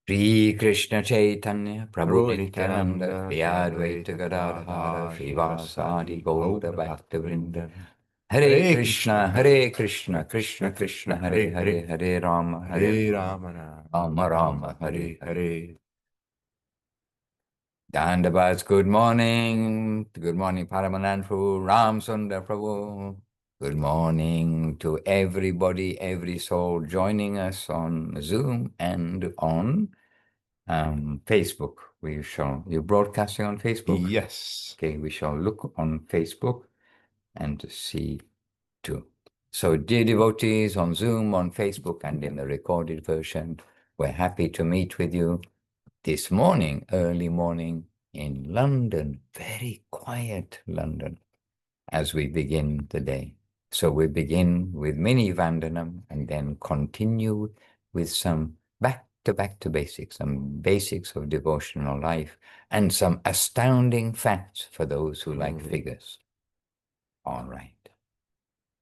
Shri Krishna Chaitanya Prabhu Prabhu Nityananda Nityananda, Shri Shri Advaita Advaita Gadadhara Gadadhara, Shri Shri Vasadi Vasadi Gaura Gaura Bhakta Vrinda Bhaktivinoda. Hare Hare Krishna Krishna, Hare Krishna Krishna Krishna Hare Hare Hare Hare, Hare Rama Hare Hare Rama Rama, Rama Rama Rama Hare Hare Hare. Hare. Dandabas, good morning. Good morning, Paramanandru, Ram Sundar Prabhu. Good morning to everybody, every soul joining us on Zoom and on Facebook. You're broadcasting on Facebook? Yes. Okay, we shall look on Facebook and see too. So, dear devotees on Zoom, on Facebook, and in the recorded version, we're happy to meet with you this morning, early morning in London, very quiet London, as we begin the day. So we begin with mini Vandanam and then continue with some back to basics, some basics of devotional life, and some astounding facts for those who like figures. All right.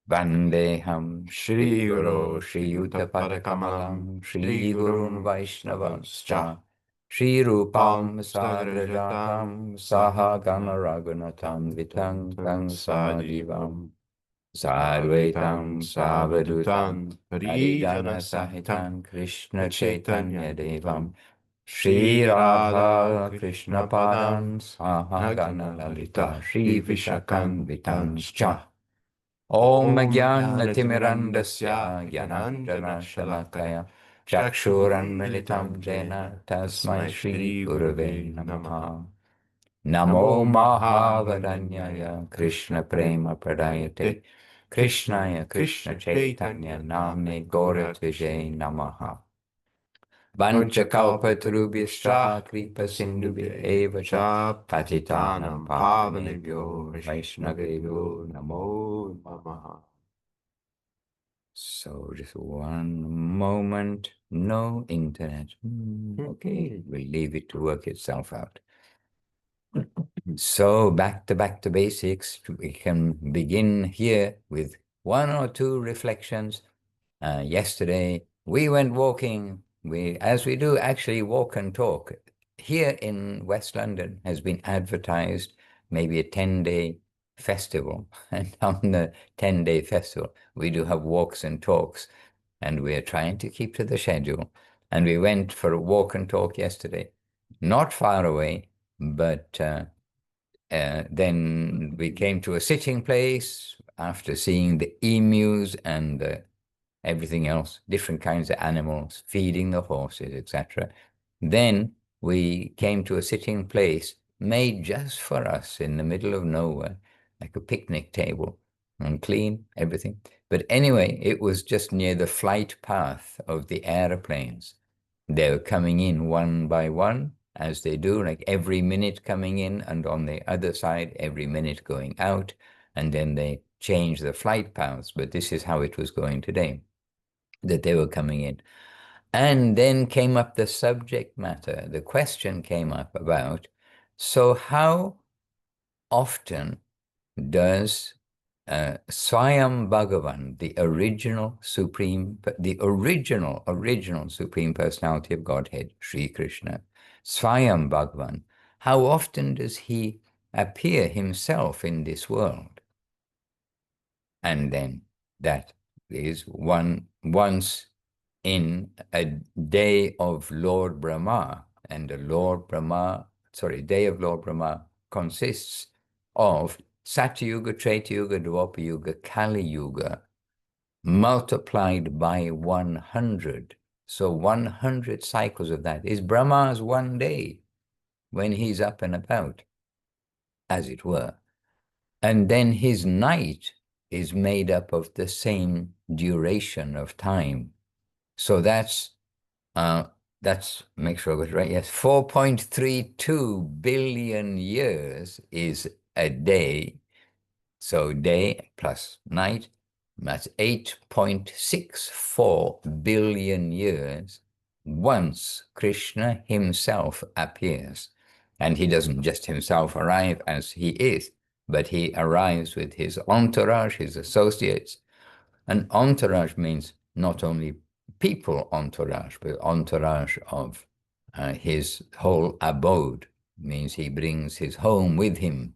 Vandeham Shri Guru Shri Yukta-vairagya Shri Gurun Vaishnavascha Shri Rupam Sagrajatam Sahagana Raghunatam Vitam Tang Sadivam Sadvaitam Savadutam Harijana Sahitam Krishna Chaitanya Devam Shri Radha Krishna Padam Sahagana Lalita Shri Vishakam Vitanscha Om Jnana-timirandasya Jnananjana-shalakaya Chakshuranmilitam Jena Tasmai Shri Gurave Namaha Namo Mahavadanyaya Krishna Prema Pradayate Krishnaya Krishna Chaitanya Namne Gauratvijay Namaha Vanchakalpatarubhyascha Kripa Sindhubhya Eva Cha Patitanam Pavanebhyo Vaishnavebhyo Namo Namaha. So just one moment, no internet. Okay, we'll leave it to work itself out. So back to basics. We can begin here with one or two reflections. Yesterday we went walking. As we do, actually walk and talk. Here in West London has been advertised maybe a 10-day festival, and on the 10-day festival we do have walks and talks, and we're trying to keep to the schedule. And we went for a walk and talk yesterday, not far away, but then we came to a sitting place after seeing the emus and everything else, different kinds of animals, feeding the horses, etc. Then we came to a sitting place made just for us in the middle of nowhere, like a picnic table, and clean, everything. But anyway, it was just near the flight path of the airplanes. They were coming in one by one, as they do, like every minute coming in, and on the other side, every minute going out, and then they change the flight paths. But this is how it was going today, that they were coming in. And then came up the subject matter. The question came up about, so how often does Swayam Bhagavan, the original Supreme Personality of Godhead, Sri Krishna, Swayam Bhagavan, how often does he appear himself in this world? And then that is once in a day of Lord Brahma, and the day of Lord Brahma consists of Satyuga, Tretayuga, Dwapara, Kali Yuga, multiplied by 100. So 100 cycles of that is Brahma's one day when he's up and about, as it were. And then his night is made up of the same duration of time. So that's make sure I got it right. Yes, 4.32 billion years is a day. So day plus night, that's 8.64 billion years once Krishna himself appears. And he doesn't just himself arrive as he is, but he arrives with his entourage, his associates. And entourage means not only people entourage, but entourage of his whole abode, means he brings his home with him.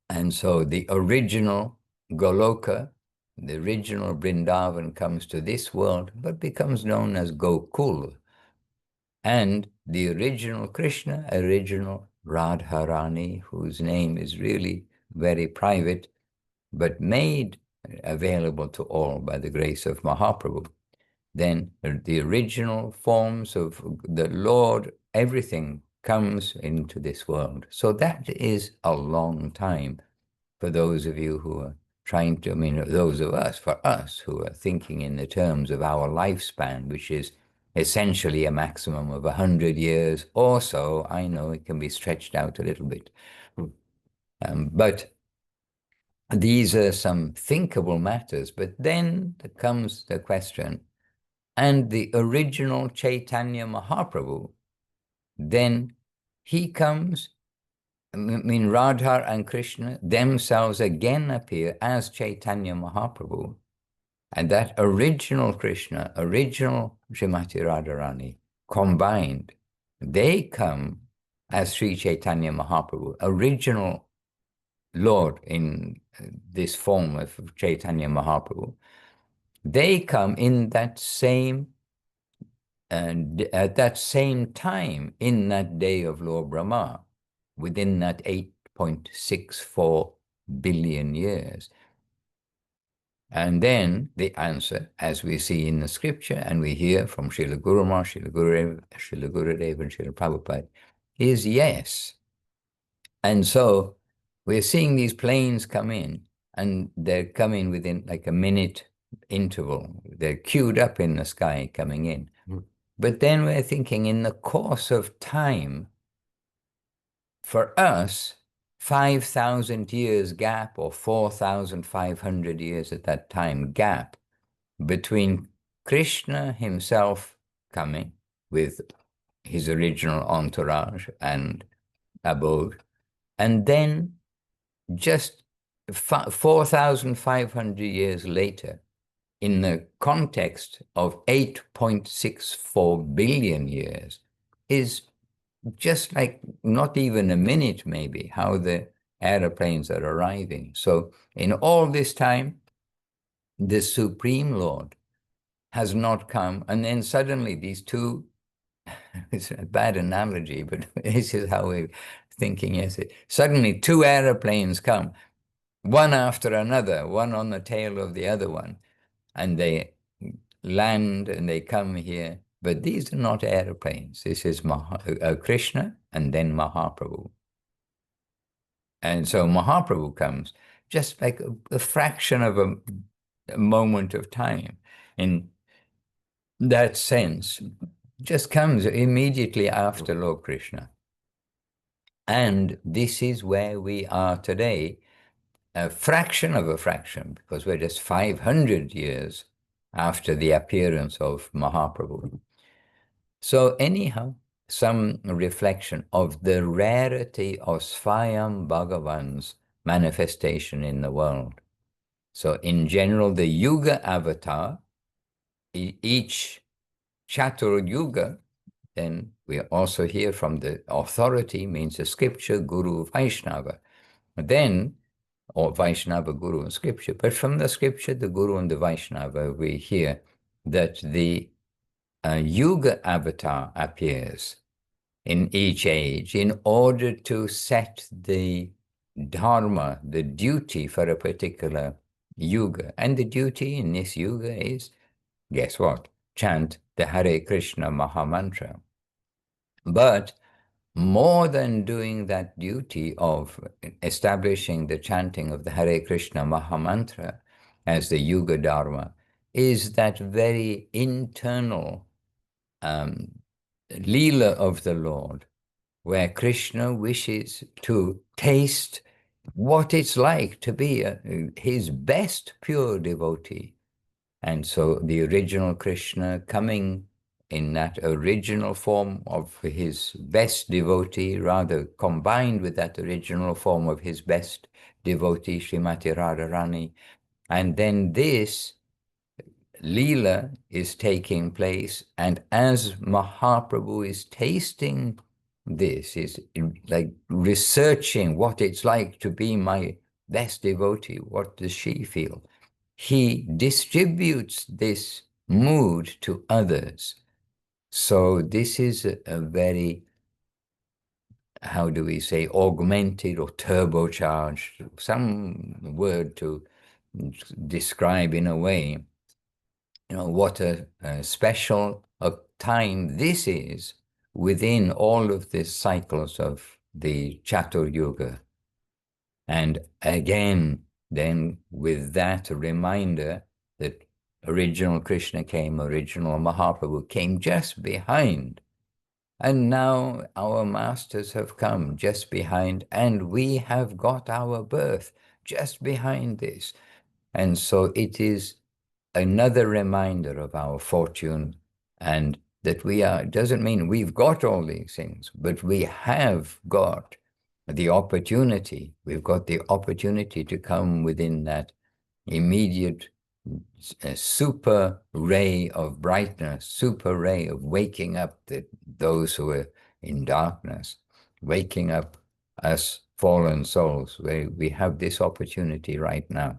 And so the original Goloka, the original Vrindavan, comes to this world, but becomes known as Gokul. And the original Krishna, original Radharani, whose name is really very private, but made available to all by the grace of Mahaprabhu, then the original forms of the Lord, everything comes into this world. So that is a long time for those of you who are trying to, I mean, those of us, for us who are thinking in the terms of our lifespan, which is essentially a maximum of 100 years or so. I know it can be stretched out a little bit. But these are some thinkable matters. But then comes the question, and the original Chaitanya Mahaprabhu, then he comes, I mean, Radha and Krishna themselves again appear as Chaitanya Mahaprabhu. And that original Krishna, original Srimati Radharani, combined, they come as Sri Chaitanya Mahaprabhu, original Lord in this form of Chaitanya Mahaprabhu. They come in that same, and at that same time, in that day of Lord Brahma, within that 8.64 billion years. And then the answer, as we see in the scripture, and we hear from Srila Guru Maharaj, Srila Gurudev, and Srila Prabhupada, is yes. And so we're seeing these planes come in, and they're coming within like a minute interval. They're queued up in the sky coming in. But then we're thinking in the course of time, for us, 5,000 years gap or 4,500 years at that time gap between Krishna himself coming with his original entourage and abode, and then just 4,500 years later, in the context of 8.64 billion years, is just like not even a minute, maybe, how the aeroplanes are arriving. So in all this time, the Supreme Lord has not come, and then suddenly these two, it's a bad analogy, but this is how we're thinking, yes, suddenly two aeroplanes come, one after another, one on the tail of the other one, and they land and they come here. But these are not airplanes. This is Krishna and then Mahaprabhu. And so Mahaprabhu comes just like a fraction of a moment of time. In that sense, just comes immediately after Lord Krishna. And this is where we are today, a fraction of a fraction, because we're just 500 years after the appearance of Mahaprabhu. So anyhow, some reflection of the rarity of Swayam Bhagavan's manifestation in the world. So in general, the Yuga avatar, each Chatur Yuga, then we also hear from the authority, means the scripture, Guru, Vaishnava. Then, or Vaishnava, Guru, and scripture. But from the scripture, the Guru, and the Vaishnava, we hear that the Yuga avatar appears in each age in order to set the dharma, the duty for a particular yuga. And the duty in this yuga is, guess what? Chant the Hare Krishna Mahamantra. But more than doing that duty of establishing the chanting of the Hare Krishna Mahamantra as the yuga dharma is that very internal Leela of the Lord, where Krishna wishes to taste what it's like to be his best pure devotee. And so the original Krishna coming in that original form of his best devotee, rather combined with that original form of his best devotee, Srimati Radharani. And then this Leela is taking place, and as Mahaprabhu is tasting this, is like researching what it's like to be my best devotee, what does she feel? He distributes this mood to others. So this is a very, how do we say, augmented or turbocharged, some word to describe in a way, what a special time this is within all of the cycles of the Chatur Yuga. And again, then with that reminder that original Krishna came, original Mahaprabhu came just behind. And now our masters have come just behind, and we have got our birth just behind this. And so it is another reminder of our fortune, and that we are, doesn't mean we've got all these things, but we have got the opportunity. We've got the opportunity to come within that immediate super ray of brightness, super ray of waking up those who are in darkness, waking up us fallen souls. We have this opportunity right now.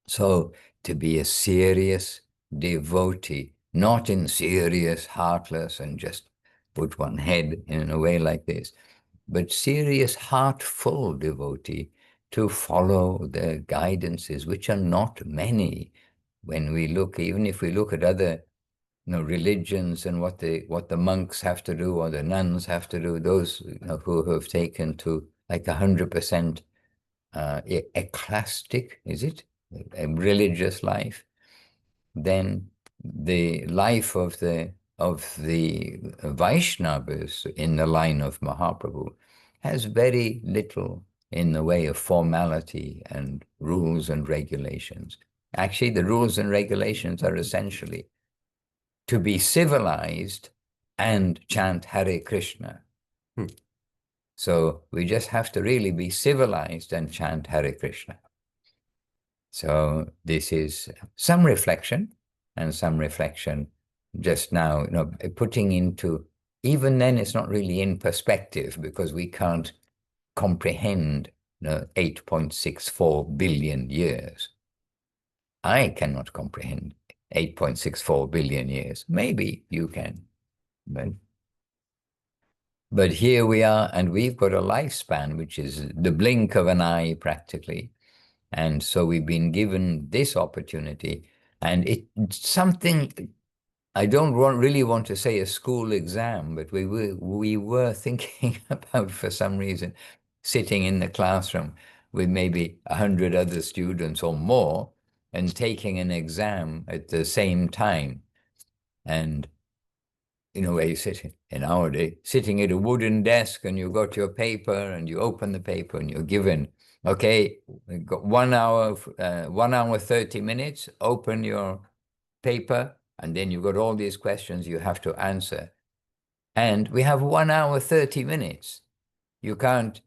So to be a serious devotee, not in serious, heartless, and just put one head in a way like this, but serious, heartful devotee, to follow the guidances, which are not many. When we look, even if we look at other religions and what the monks have to do or the nuns have to do, those who have taken to like 100% eclectic, is it? A religious life, then the life of the Vaishnavas in the line of Mahaprabhu has very little in the way of formality and rules and regulations. Actually, the rules and regulations are essentially to be civilized and chant Hare Krishna. So we just have to really be civilized and chant Hare Krishna. So this is some reflection, and some reflection just now, putting into, even then it's not really in perspective, because we can't comprehend 8.64 billion years. I cannot comprehend 8.64 billion years. Maybe you can, but here we are, and we've got a lifespan which is the blink of an eye practically. And so we've been given this opportunity, and it's something, I don't really want to say a school exam, but we were thinking about, for some reason, sitting in the classroom with maybe 100 other students or more and taking an exam at the same time. And where you sit in our day, sitting at a wooden desk, and you got your paper and you open the paper and you're given, okay, we've got 1 hour, 1 hour, 30 minutes, open your paper, and then you've got all these questions you have to answer. And we have 1 hour, 30 minutes. You can't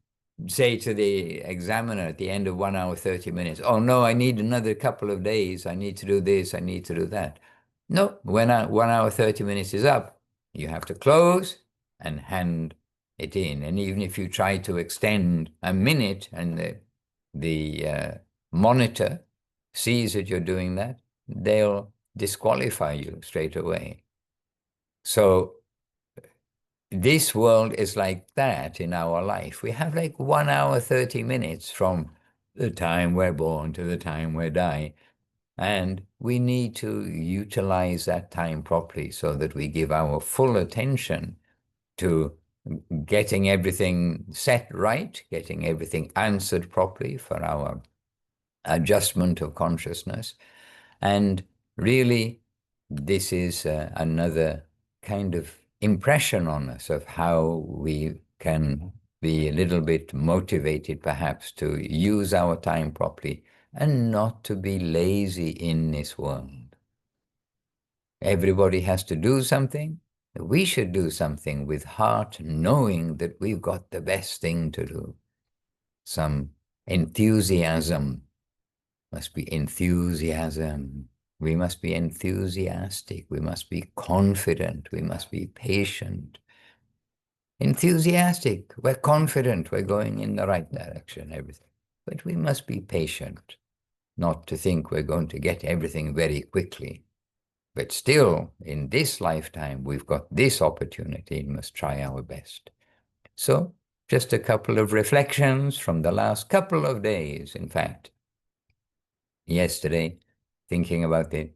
say to the examiner at the end of 1 hour, 30 minutes, oh no, I need another couple of days, I need to do this, I need to do that. No, when 1 hour, 30 minutes is up, you have to close and hand it in. And even if you try to extend a minute and the monitor sees that you're doing that, they'll disqualify you straight away. So this world is like that in our life. We have like 1 hour, 30 minutes from the time we're born to the time we die. And we need to utilize that time properly so that we give our full attention to getting everything set right, getting everything answered properly for our adjustment of consciousness. And really, this is another kind of impression on us of how we can be a little bit motivated, perhaps, to use our time properly and not to be lazy in this world. Everybody has to do something. We should do something with heart, knowing that we've got the best thing to do. Some enthusiasm, must be enthusiasm, We must be enthusiastic. We must be confident. We must be patient. Enthusiastic. We're confident. We're going in the right direction, everything. But we must be patient, not to think we're going to get everything very quickly. But still, in this lifetime, we've got this opportunity and must try our best. So, just a couple of reflections from the last couple of days, in fact. Yesterday, thinking about the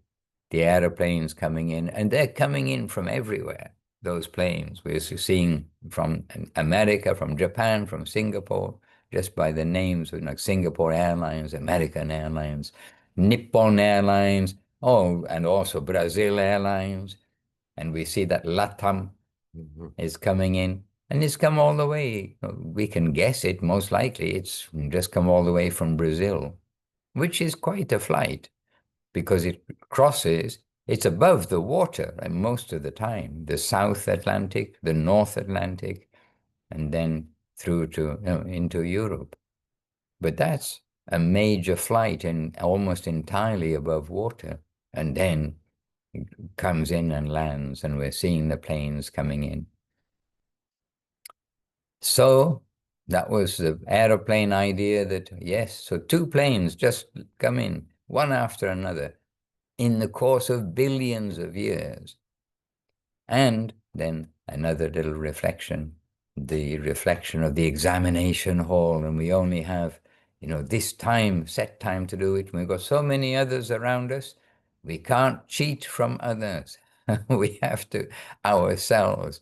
aeroplanes coming in, and they're coming in from everywhere, those planes. We're seeing from America, from Japan, from Singapore, just by the names, like Singapore Airlines, American Airlines, Nippon Airlines, and also Brazil Airlines. And we see that LATAM is coming in, and it's come all the way. We can guess it, most likely. It's just come all the way from Brazil, which is quite a flight because it crosses, it's above the water and most of the time, the South Atlantic, the North Atlantic, and then through to into Europe. But that's a major flight and almost entirely above water. And then it comes in and lands, and we're seeing the planes coming in. So that was the aeroplane idea that, yes, so two planes just come in, one after another, in the course of billions of years. And then another little reflection, the reflection of the examination hall, and we only have, this time, set time to do it. We've got so many others around us. We can't cheat from others. We have to ourselves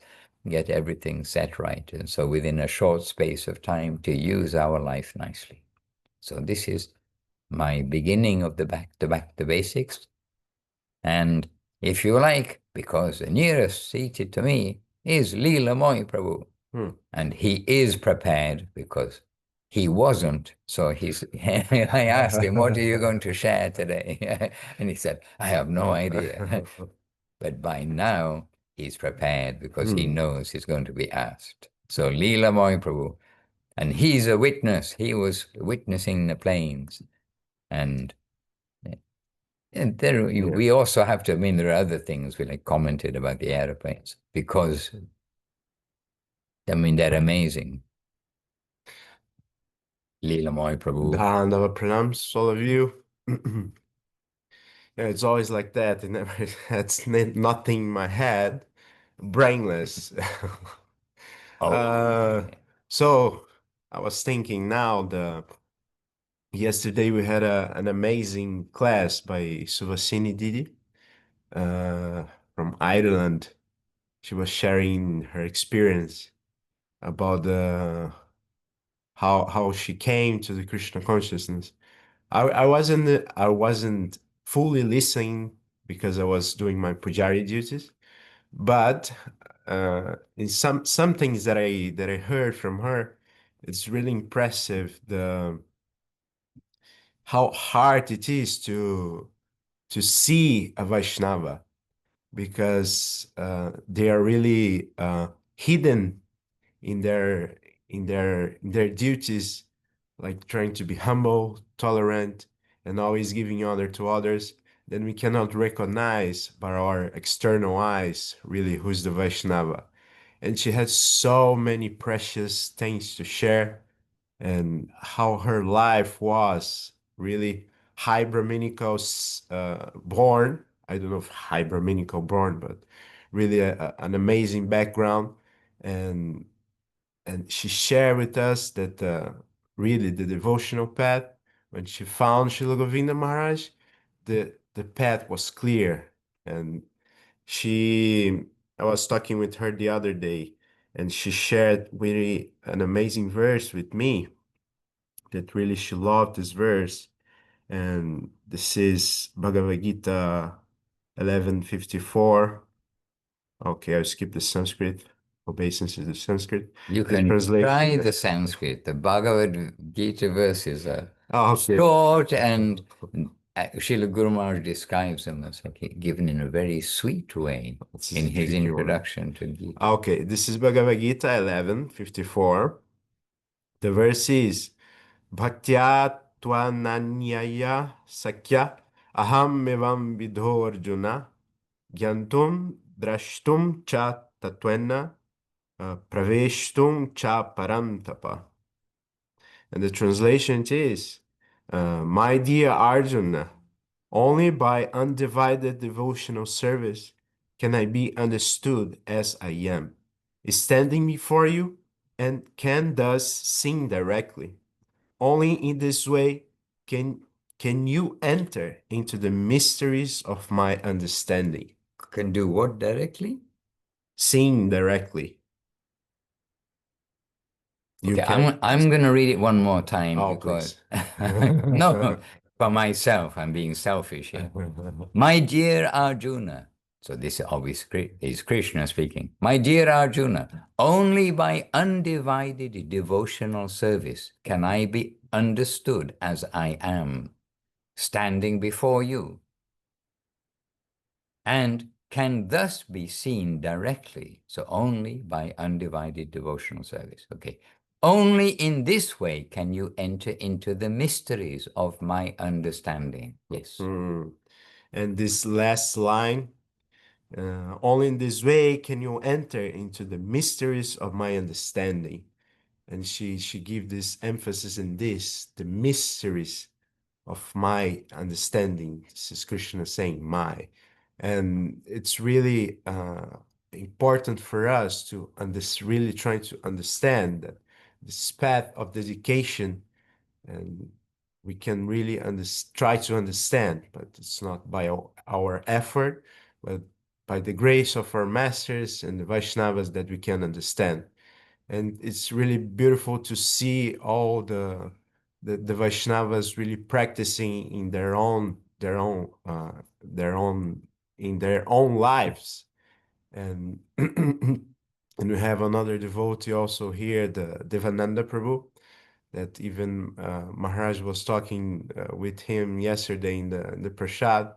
get everything set right. And so within a short space of time to use our life nicely. So this is my beginning of the back to basics. And if you like, because the nearest seated to me is Lilamoy Prabhu. And he is prepared because he wasn't. So I asked him, what are you going to share today? And he said, I have no idea. But by now, he's prepared because he knows he's going to be asked. So Lilamoy Prabhu, and he's a witness. He was witnessing the planes. And there, we also have to, there are other things we commented about the airplanes because, they're amazing. Lilamoy Prabhu. Dandava pranams, all of you. Yeah, it's always like that. It's nothing in my head, brainless. So I was thinking now, yesterday we had an amazing class by Suvasini Didi from Ireland. She was sharing her experience about how she came to the Krishna consciousness. I wasn't fully listening because I was doing my pujari duties, but in some things that I heard from her, it's really impressive how hard it is to see a Vaishnava because they are really hidden in their duties, like trying to be humble, tolerant, and always giving honor to others. Then we cannot recognize by our external eyes really who's the Vaishnava. And she had so many precious things to share, and how her life was really high Brahminical born. I don't know if high Brahminical born, but really an amazing background. And she shared with us that really the devotional path, when she found Srila Govinda Maharaj, the path was clear. And I was talking with her the other day, and she shared really an amazing verse with me that really she loved this verse. And this is Bhagavad Gita 11:54. Okay, I'll skip the Sanskrit. Obeisance is the Sanskrit. You The can translation. try the Sanskrit. The Bhagavad Gita verses are Okay. short, and Srila Guru Maharaj describes them as given in a very sweet way in his introduction to Gita. Okay, this is Bhagavad Gita 11:54. The verse is Bhaktya Tvananyaya Sakya Aham evam vidho Arjuna, gyantum drashtum cha tattvena, praveshtum cha parantapa. And the translation is, my dear Arjuna, only by undivided devotional service can I be understood as I am, standing before you, and can thus sing directly. Only in this way can, can you enter into the mysteries of my understanding. Can do what directly? Sing directly. You Okay, can. I'm going to read it one more time Oh, because please. no, for myself, I'm being selfish here. My dear Arjuna, so this obviously is Krishna speaking. My dear Arjuna, only by undivided devotional service can I be understood as I am, standing before you, and can thus be seen directly. So only by undivided devotional service. Okay. Only in this way can you enter into the mysteries of my understanding. Yes. And this last line, only in this way can you enter into the mysteries of my understanding. And she give this emphasis in this, the mysteries of my understanding. This is Krishna saying my. And it's really important for us to really try to understand that this path of dedication, and we can really try to understand, but it's not by our effort, but by the grace of our masters and the Vaishnavas that we can understand. And it's really beautiful to see all the Vaishnavas really practicing in in their own lives. And and we have another devotee also here, the Devananda Prabhu, that even Maharaj was talking with him yesterday in the prasad,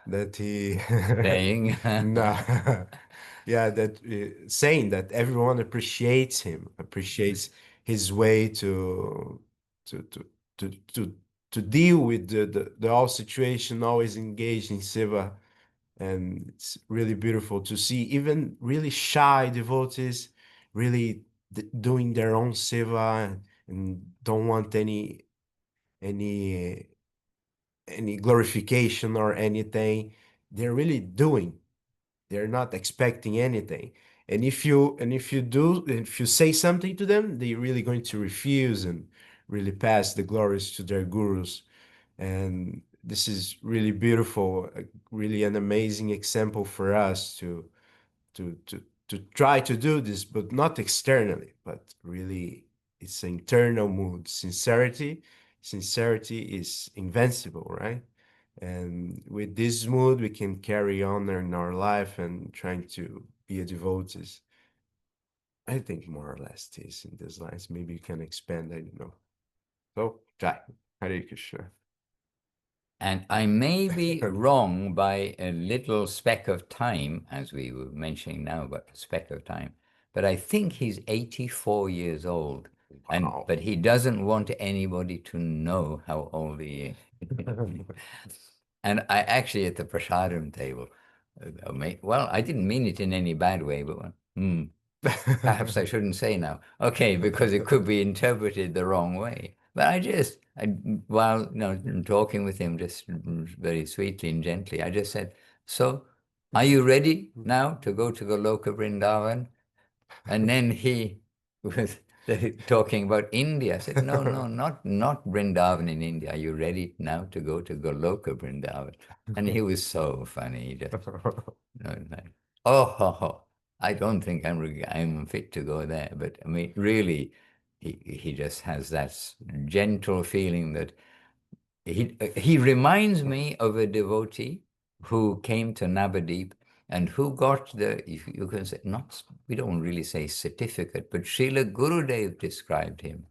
that he Saying, no, yeah, that saying that everyone appreciates him, appreciates his way to to to to to deal with the all situation, always engaged in seva. And it's really beautiful to see even really shy devotees really doing their own seva, and don't want any any glorification or anything. They're really doing. They're not expecting anything. And if you say something to them, they're really going to refuse and really pass the glories to their gurus. And this is really beautiful, really an amazing example for us to to to try to do this, but not externally, but really it's an internal mood. Sincerity is invincible, right? And with this mood, we can carry on in our life and trying to be a devotee. I think more or less this in these lines. Maybe you can expand, I don't know. So, Jai, Hare Krishna. and I may be wrong by a little speck of time, as we were mentioning now about a speck of time, but I think he's 84 years old. Wow. But he doesn't want anybody to know how old he is. And I actually, at the prasadam table, well, I didn't mean it in any bad way, but perhaps I shouldn't say now. Okay, because it could be interpreted the wrong way. But while talking with him just very sweetly and gently, I just said, so, are you ready now to go to Goloka Vrindavan? And then he was talking about India. I said, no, not Vrindavan in India. Are you ready now to go to Goloka Vrindavan? And he was so funny. He just, like, oh, I don't think I'm fit to go there. But I mean, really, he just has that gentle feeling that he reminds me of a devotee who came to Navadip and who got if you can say, not, we don't really say certificate, but Srila Gurudev described him,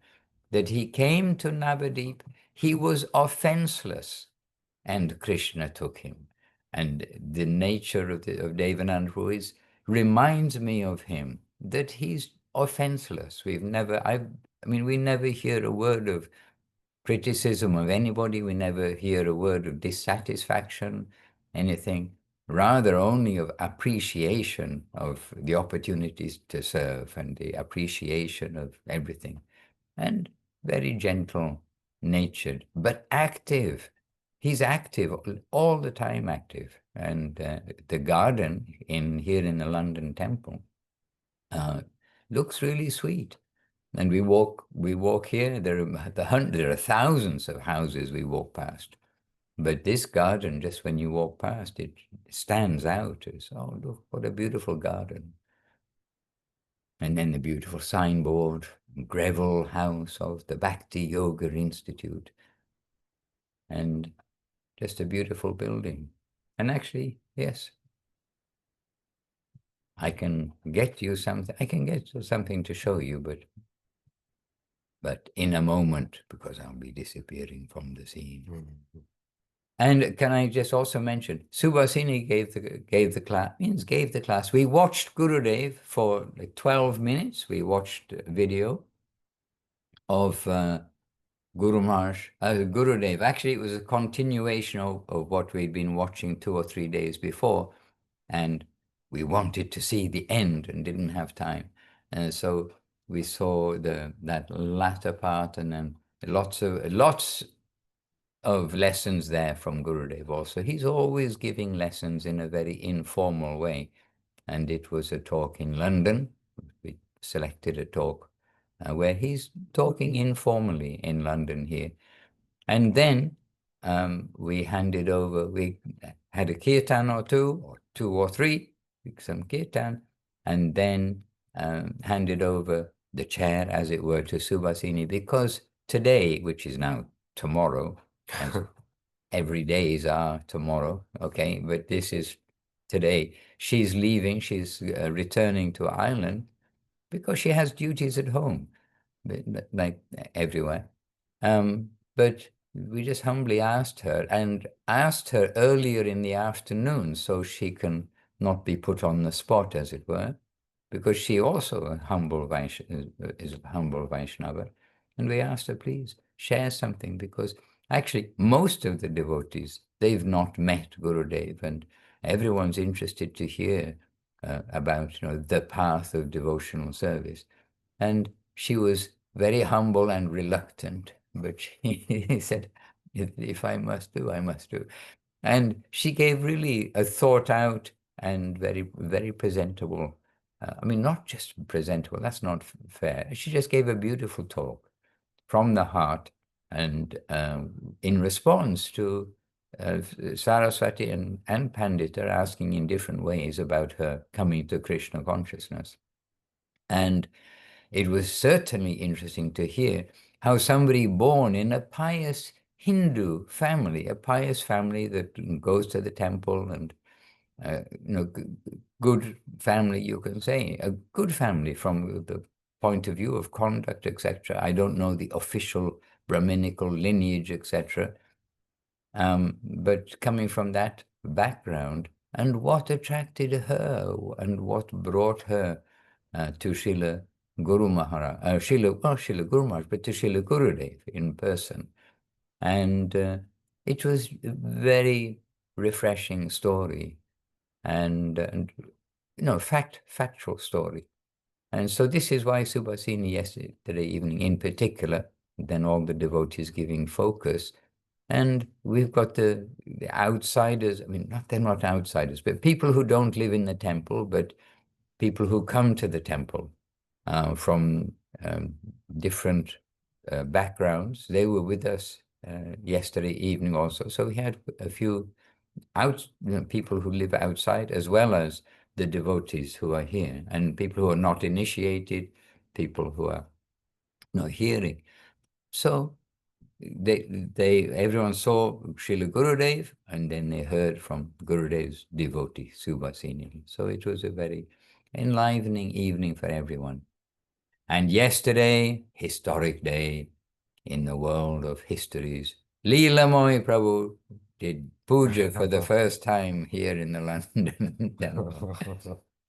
that he came to Navadip, he was offenseless, and Krishna took him. And the nature of Devanand Ruiz reminds me of him, that he's offenseless. I mean, we never hear a word of criticism of anybody. We never hear a word of dissatisfaction, anything, rather only of appreciation of the opportunities to serve and the appreciation of everything. And very gentle natured, but active. He's active, all the time active. And the garden here in the London temple looks really sweet. And we walk here. There are thousands of houses we walk past, but this garden, just when you walk past, it stands out. It's, oh, look, what a beautiful garden. And then the beautiful signboard, Greville House of the Bhakti Yoga Institute. And just a beautiful building. And actually, yes, I can get you something. I can get you something to show you, but in a moment, because I'll be disappearing from the scene. Mm-hmm. And can I just also mention, Subhasini gave the class. We watched Gurudev for like 12 minutes. We watched a video of Guru Maharaj, Gurudev. Actually, it was a continuation of what we'd been watching 2 or 3 days before. And we wanted to see the end and didn't have time. And so we saw that latter part, and then lots of lessons there from Gurudev also. He's always giving lessons in a very informal way. And it was a talk in London. We selected a talk where he's talking informally in London here. And then we handed over, we had a kirtan or two or three, some kirtan, and then handed over the chair, as it were, to Subhasini, because today, which is now tomorrow, and every days are tomorrow, okay, but this is today. She's leaving, she's returning to Ireland because she has duties at home, like everywhere. But we just humbly asked her earlier in the afternoon so she can not be put on the spot, as it were, because she also is a humble Vaishnava. And we asked her, please share something, because actually most of the devotees, they've not met Gurudev, and everyone's interested to hear about the path of devotional service. And she was very humble and reluctant, but he said, if I must do, I must do. And she gave really a thought out and very, very presentable. Not just presentable, that's not fair. She just gave a beautiful talk from the heart, and in response to Saraswati and Pandit are asking in different ways about her coming to Krishna consciousness. And it was certainly interesting to hear how somebody born in a pious Hindu family, a pious family that goes to the temple and, good family, you can say, a good family from the point of view of conduct, etc. I don't know the official Brahminical lineage, etc. But coming from that background, and what attracted her and what brought her to Srila Guru Maharaj, Srila Guru Maharaj, but to Srila Gurudev in person. And it was a very refreshing story, and factual story. And so this is why Subhasini yesterday evening in particular, then all the devotees giving focus. And we've got the outsiders, they're not outsiders, but people who don't live in the temple, but people who come to the temple from different backgrounds. They were with us yesterday evening also. So we had a few people who live outside, as well as the devotees who are here, and people who are not initiated, people who are not hearing. So everyone saw Srila Gurudev, and then they heard from Gurudev's devotee, Subhasini. So it was a very enlivening evening for everyone. And yesterday, historic day in the world of histories, Lilamoy Prabhu did puja for the first time here in the London temple.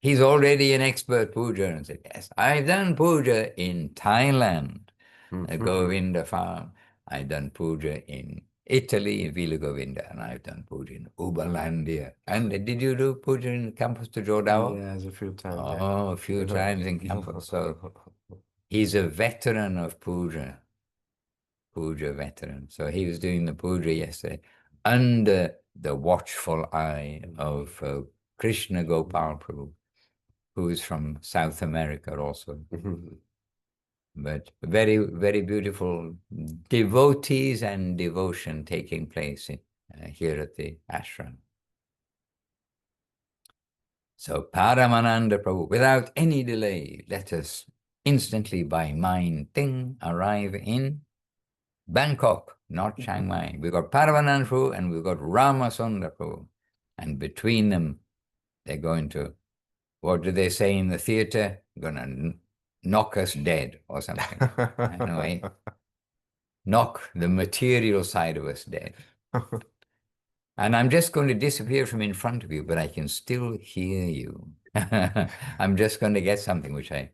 He's already an expert puja, and said, yes, I've done puja in Thailand, the Govinda farm. I've done puja in Italy, in Villa Govinda, and I've done puja in Uberlandia. And did you do puja in Campus to Jordao? Yes, a few times. Oh, a few times in Campus. So he's a veteran of puja veteran. So he was doing the puja yesterday under the watchful eye of Krishna Gopal Prabhu, who is from South America also. But very, very beautiful devotees and devotion taking place here at the ashram. So Paramananda Prabhu, without any delay, let us instantly by mind thing arrive in Bangkok, not Chiang Mai. We've got Paramananda Prabhu and we've got Ramasundar Prabhu. And between them, they're going to, what do they say in the theater? Going to knock us dead or something. Anyway, knock the material side of us dead. And I'm just going to disappear from in front of you, but I can still hear you. I'm just going to get something which I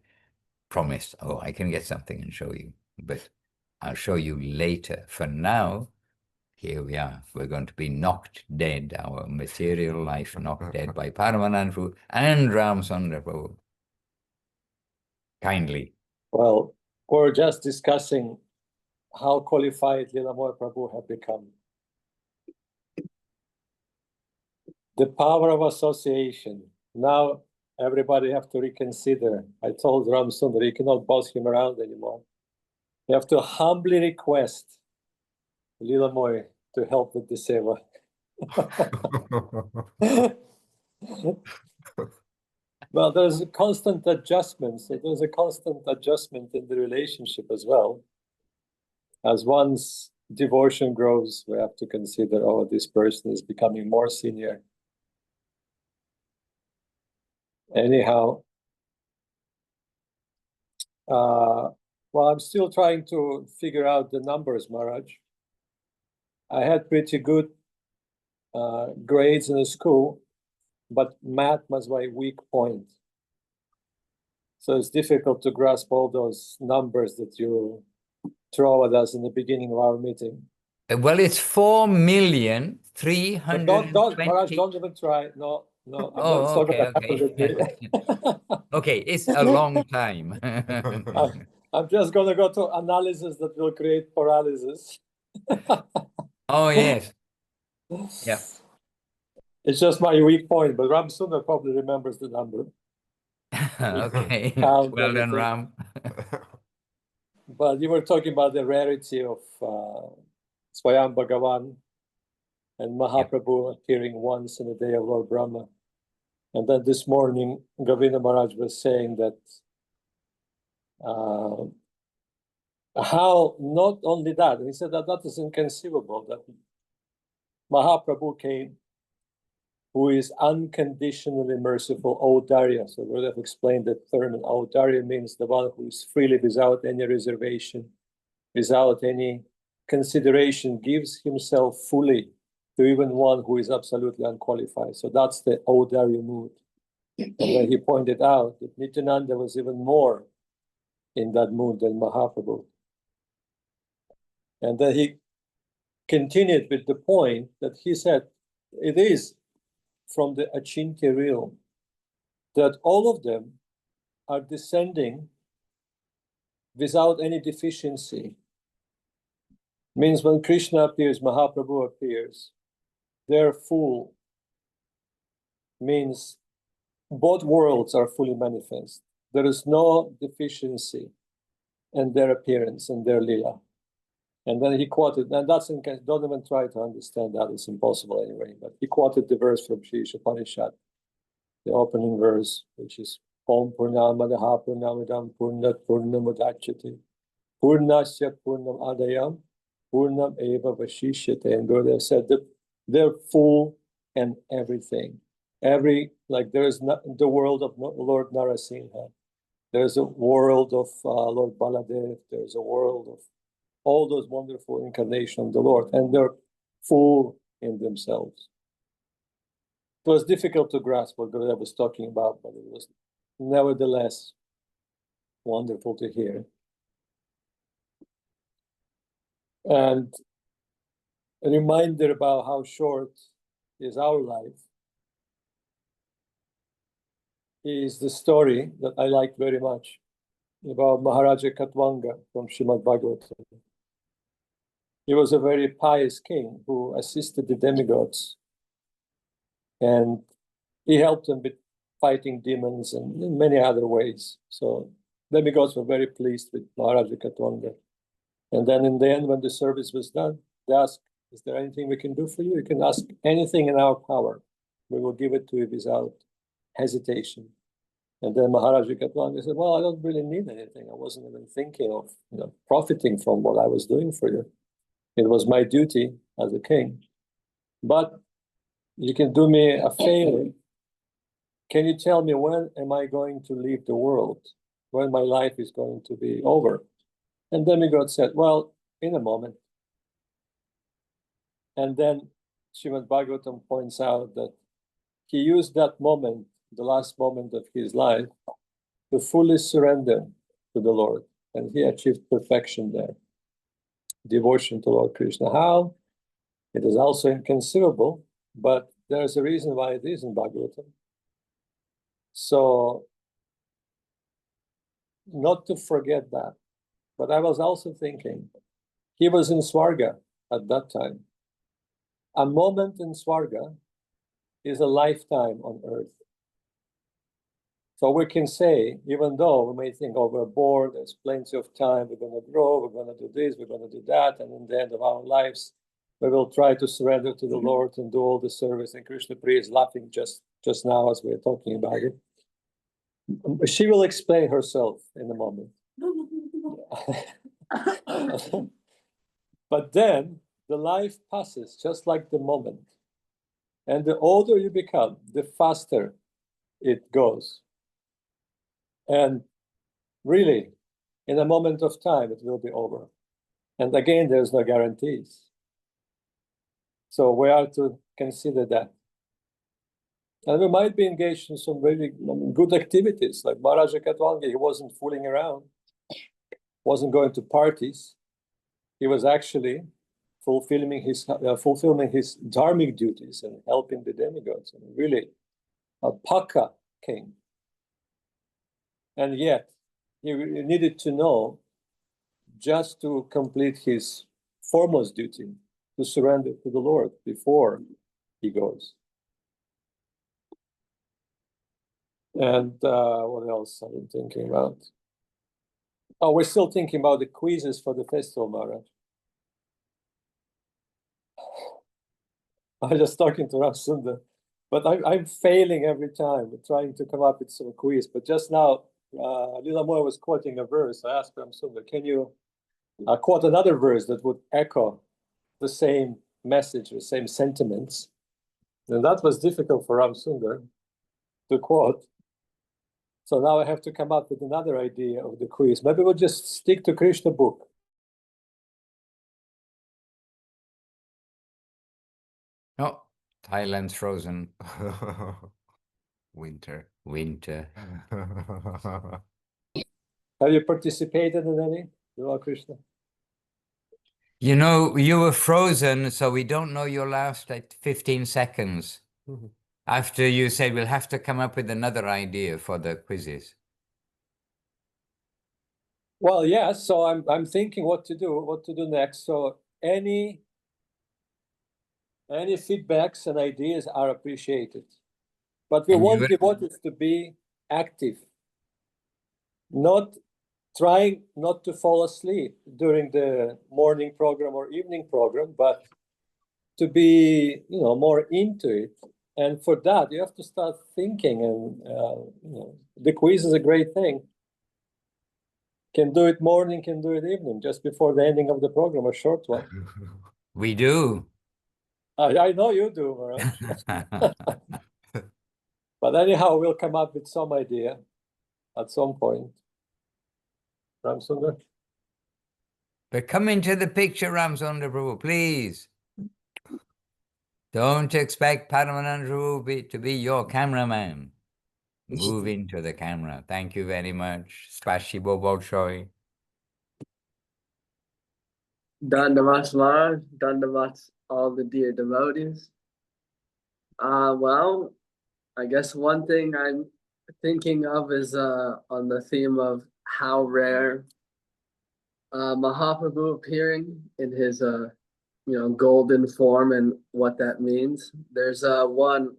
promised. Oh, I can get something and show you, but I'll show you later. For now, here we are. We're going to be knocked dead, our material life knocked dead by Paramananda Prabhu and Ramasundar Prabhu. Kindly. Well, we're just discussing how qualified Lilamoy Prabhu have become. The power of association. Now everybody have to reconsider. I told Ramasundar, you cannot boss him around anymore. You have to humbly request Lilamoy to help with the seva. Well, there's a constant adjustment. So there's a constant adjustment in the relationship as well. As one's devotion grows, we have to consider, oh, this person is becoming more senior. Anyhow, well, I'm still trying to figure out the numbers, Maharaj. I had pretty good grades in the school, but math was my weak point. So it's difficult to grasp all those numbers that you throw at us in the beginning of our meeting. Well, it's 4,320,000. Don't, Maharaj, don't even try. No, it's not okay, gonna happen with me. Okay, it's a long time. I'm just gonna go to analysis that will create paralysis. Oh, yes. Yeah. It's just my weak point, but Ramasundar probably remembers the number. Okay. Well done, Ram. But you were talking about the rarity of Swayam Bhagavan and Mahaprabhu appearing once in the day of Lord Brahma. And then this morning, Govinda Maharaj was saying that how not only that, he said that is inconceivable, that Mahaprabhu came, who is unconditionally merciful, Audarya. So Gurudev explained the term, and Audarya means the one who is freely, without any reservation, without any consideration, gives himself fully to even one who is absolutely unqualified. So that's the Audarya mood. And then he pointed out that Nityananda was even more in that mood than Mahaprabhu. And then he continued with the point that he said, it is from the Achintya realm that all of them are descending without any deficiency. Means when Krishna appears, Mahaprabhu appears, they're full. Means both worlds are fully manifest. There is no deficiency in their appearance and their lila. And then he quoted, and that's in case, don't even try to understand that, it's impossible anyway, but he quoted the verse from Sri Upanishad, the opening verse, which is Om Purnamadaha Purnamadam Purnat Purnamudachyate Purnasya Purnam Adayam Purnam Eva Vashishyate. And Gurudev said that they're full and everything. Like there's the world of Lord Narasimha, there's a world of Lord Baladev, there's a world of all those wonderful incarnations of the Lord, and they're full in themselves. It was difficult to grasp what Gurudev was talking about, but it was nevertheless wonderful to hear. And a reminder about how short is our life is the story that I like very much about Maharaja Katwanga from Srimad Bhagavatam. He was a very pious king who assisted the demigods, and he helped them with fighting demons and in many other ways. So demigods were very pleased with Maharaja Katwanga. And then in the end, when the service was done, they asked, is there anything we can do for you? You can ask anything in our power. We will give it to you without hesitation. And then Maharaja Katwanga said, well, I don't really need anything. I wasn't even thinking of profiting from what I was doing for you. It was my duty as a king. But you can do me a favor. Can you tell me when am I going to leave the world? When my life is going to be over? And demigod said, well, in a moment. And then Srimad Bhagavatam points out that he used that moment, the last moment of his life, to fully surrender to the Lord. And he achieved perfection there. Devotion to Lord Krishna. How? It is also inconceivable, but there's a reason why it is in Bhagavatam. So, not to forget that. But I was also thinking, he was in Swarga at that time. A moment in Swarga is a lifetime on earth. So we can say, even though we may think, oh, we're bored, there's plenty of time, we're going to grow, we're going to do this, we're going to do that, and in the end of our lives, we will try to surrender to the Lord and do all the service. And Krishna Priya is laughing just now as we're talking about it. She will explain herself in a moment. But then the life passes just like the moment. And the older you become, the faster it goes. And really, in a moment of time, it will be over. And again, there's no guarantees. So we are to consider that. And we might be engaged in some really good activities, like Maharaja Katwanga. He wasn't fooling around, wasn't going to parties. He was actually fulfilling his dharmic duties and helping the demigods. And really, a Paka king. And yet, he needed to know, just to complete his foremost duty, to surrender to the Lord before he goes. And what else I've been thinking about? Oh, we're still thinking about the quizzes for the festival, Maharaj. I was just talking to Ram Sundar, but I'm failing every time trying to come up with some quiz. But just now, Lilamoy was quoting a verse. I asked Ram Sundar, can you quote another verse that would echo the same message, the same sentiments? And that was difficult for Ram Sundar to quote. So now I have to come up with another idea of the quiz. Maybe we'll just stick to Krishna book. Oh, Thailand's frozen. Winter. Winter. Have you participated in any, Lord Krishna? You know, you were frozen, so we don't know your last 15 seconds. After you said we'll have to come up with another idea for the quizzes. Well, yes. So I'm thinking what to do next. So any feedbacks and ideas are appreciated, but we want devotees to be active, not trying not to fall asleep during the morning program or evening program, but to be more into it. And for that, you have to start thinking. And the quiz is a great thing. Can do it morning, can do it evening, just before the ending of the program, a short one. We do. I know you do, Maharaj. But anyhow, we'll come up with some idea at some point. Ram Sundar? But come into the picture, Ramsundar Prabhu, please. Don't expect Paramanand Prabhu to be your cameraman. Move into the camera. Thank you very much. Spasibo Bolshoi. Dandavat Maharaj, Dandavat all the dear devotees. Well, I guess one thing I'm thinking of is on the theme of how rare Mahaprabhu appearing in his golden form and what that means. There's one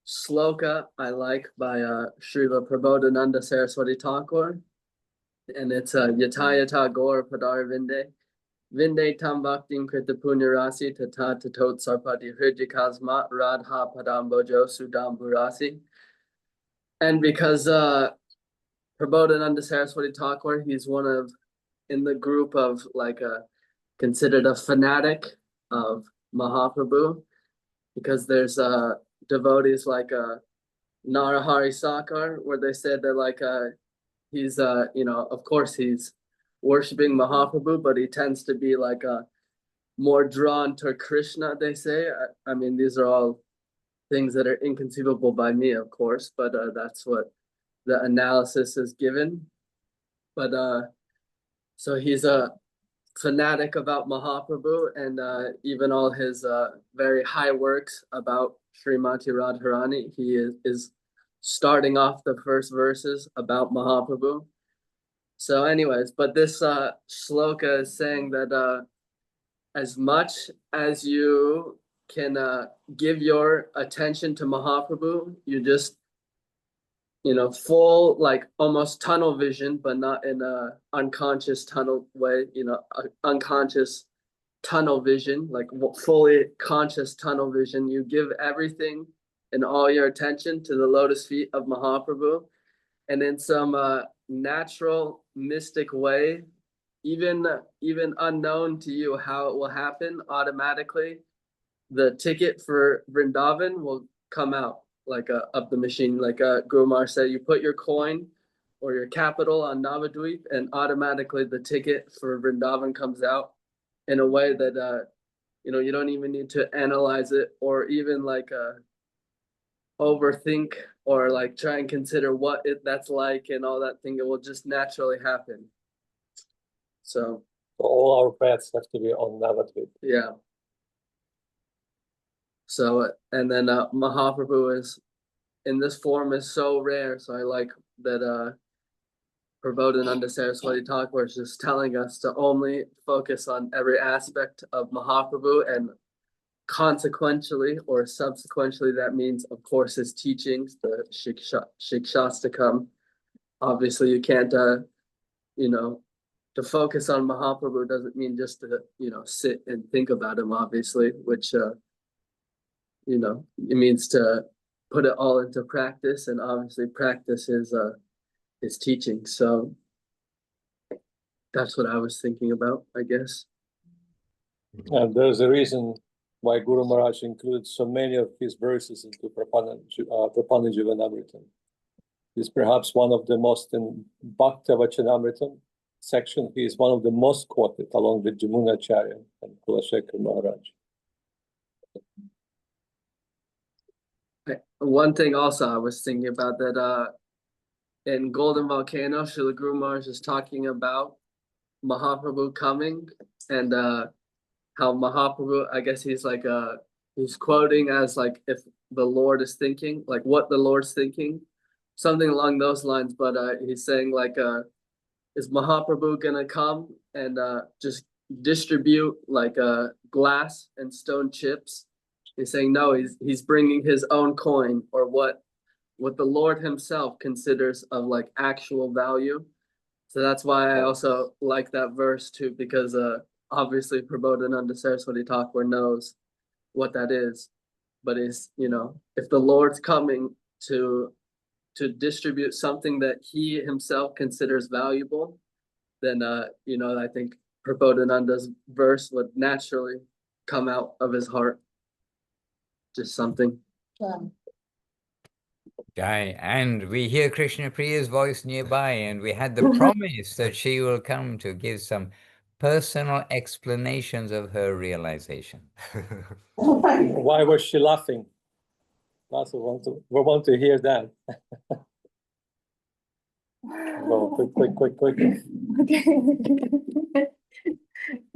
sloka I like by Srila Prabodhananda Saraswati Thakur, and it's Yata Yata Gaur Padar Vinde Vinde Tam Bhaktim Krita Punyarasi Tata Tatot Sarpati Hridikasma Radha Padambojo Sudam Burasi. And because Prabodhananda Saraswati Thakur, he's one of in the group of considered a fanatic of Mahaprabhu, because there's devotees like Narahari Sakar, where they said that he's of course he's worshiping Mahaprabhu, but he tends to be more drawn to Krishna, they say. I mean, these are all things that are inconceivable by me, of course, but that's what the analysis is given. But so he's a fanatic about Mahaprabhu, and even all his very high works about Srimati Radharani, he is starting off the first verses about Mahaprabhu. So anyways, but this shloka is saying that as much as you can give your attention to Mahaprabhu, you just full almost tunnel vision, but not in a unconscious tunnel way, unconscious tunnel vision, fully conscious tunnel vision. You give everything and all your attention to the lotus feet of Mahaprabhu, and in some natural mystic way, even unknown to you how it will happen, automatically the ticket for Vrindavan will come out of the machine. Guru Maharaj said, you put your coin or your capital on Navadvip, and automatically the ticket for Vrindavan comes out in a way that you don't even need to analyze it or even overthink or try and consider what that's like and all that thing. It will just naturally happen. So all our paths have to be on Navadvip. Yeah. So and then Mahaprabhu is in this form is so rare. So I like that Prabodhananda Saraswati Thakur is just telling us to only focus on every aspect of Mahaprabhu, and consequentially or subsequently, that means, of course, his teachings, the Shikshastakam. Obviously, you can't, to focus on Mahaprabhu doesn't mean just to, sit and think about him, obviously, which, it means to put it all into practice, and obviously practice his teaching. So that's what I was thinking about, I guess. And there's a reason why Guru Maharaj includes so many of his verses into Prapanna-Jivanamritam. He's perhaps one of the most, in Bhakta Vachanamritam section, he is one of the most quoted, along with Jamunacharya and Kulashekar Maharaj. One thing also I was thinking about that in Golden Volcano, Srila Guru Maharaj is talking about Mahaprabhu coming, and how Mahaprabhu, I guess he's he's quoting as if the Lord is thinking, what the Lord's thinking, something along those lines. But he's saying is Mahaprabhu gonna come and just distribute glass and stone chips? He's saying no, he's bringing his own coin, or what the Lord himself considers of actual value. So that's why I also like that verse too, because obviously Prabodhananda Saraswati Thakur knows what that is, but is if the Lord's coming to distribute something that he himself considers valuable, then I think Prabodhananda's verse would naturally come out of his heart. Just something. Jai. And we hear Krishna Priya's voice nearby, and we had the promise that she will come to give some personal explanations of her realization. Why was she laughing? Also we want to hear that. Go quick. Okay.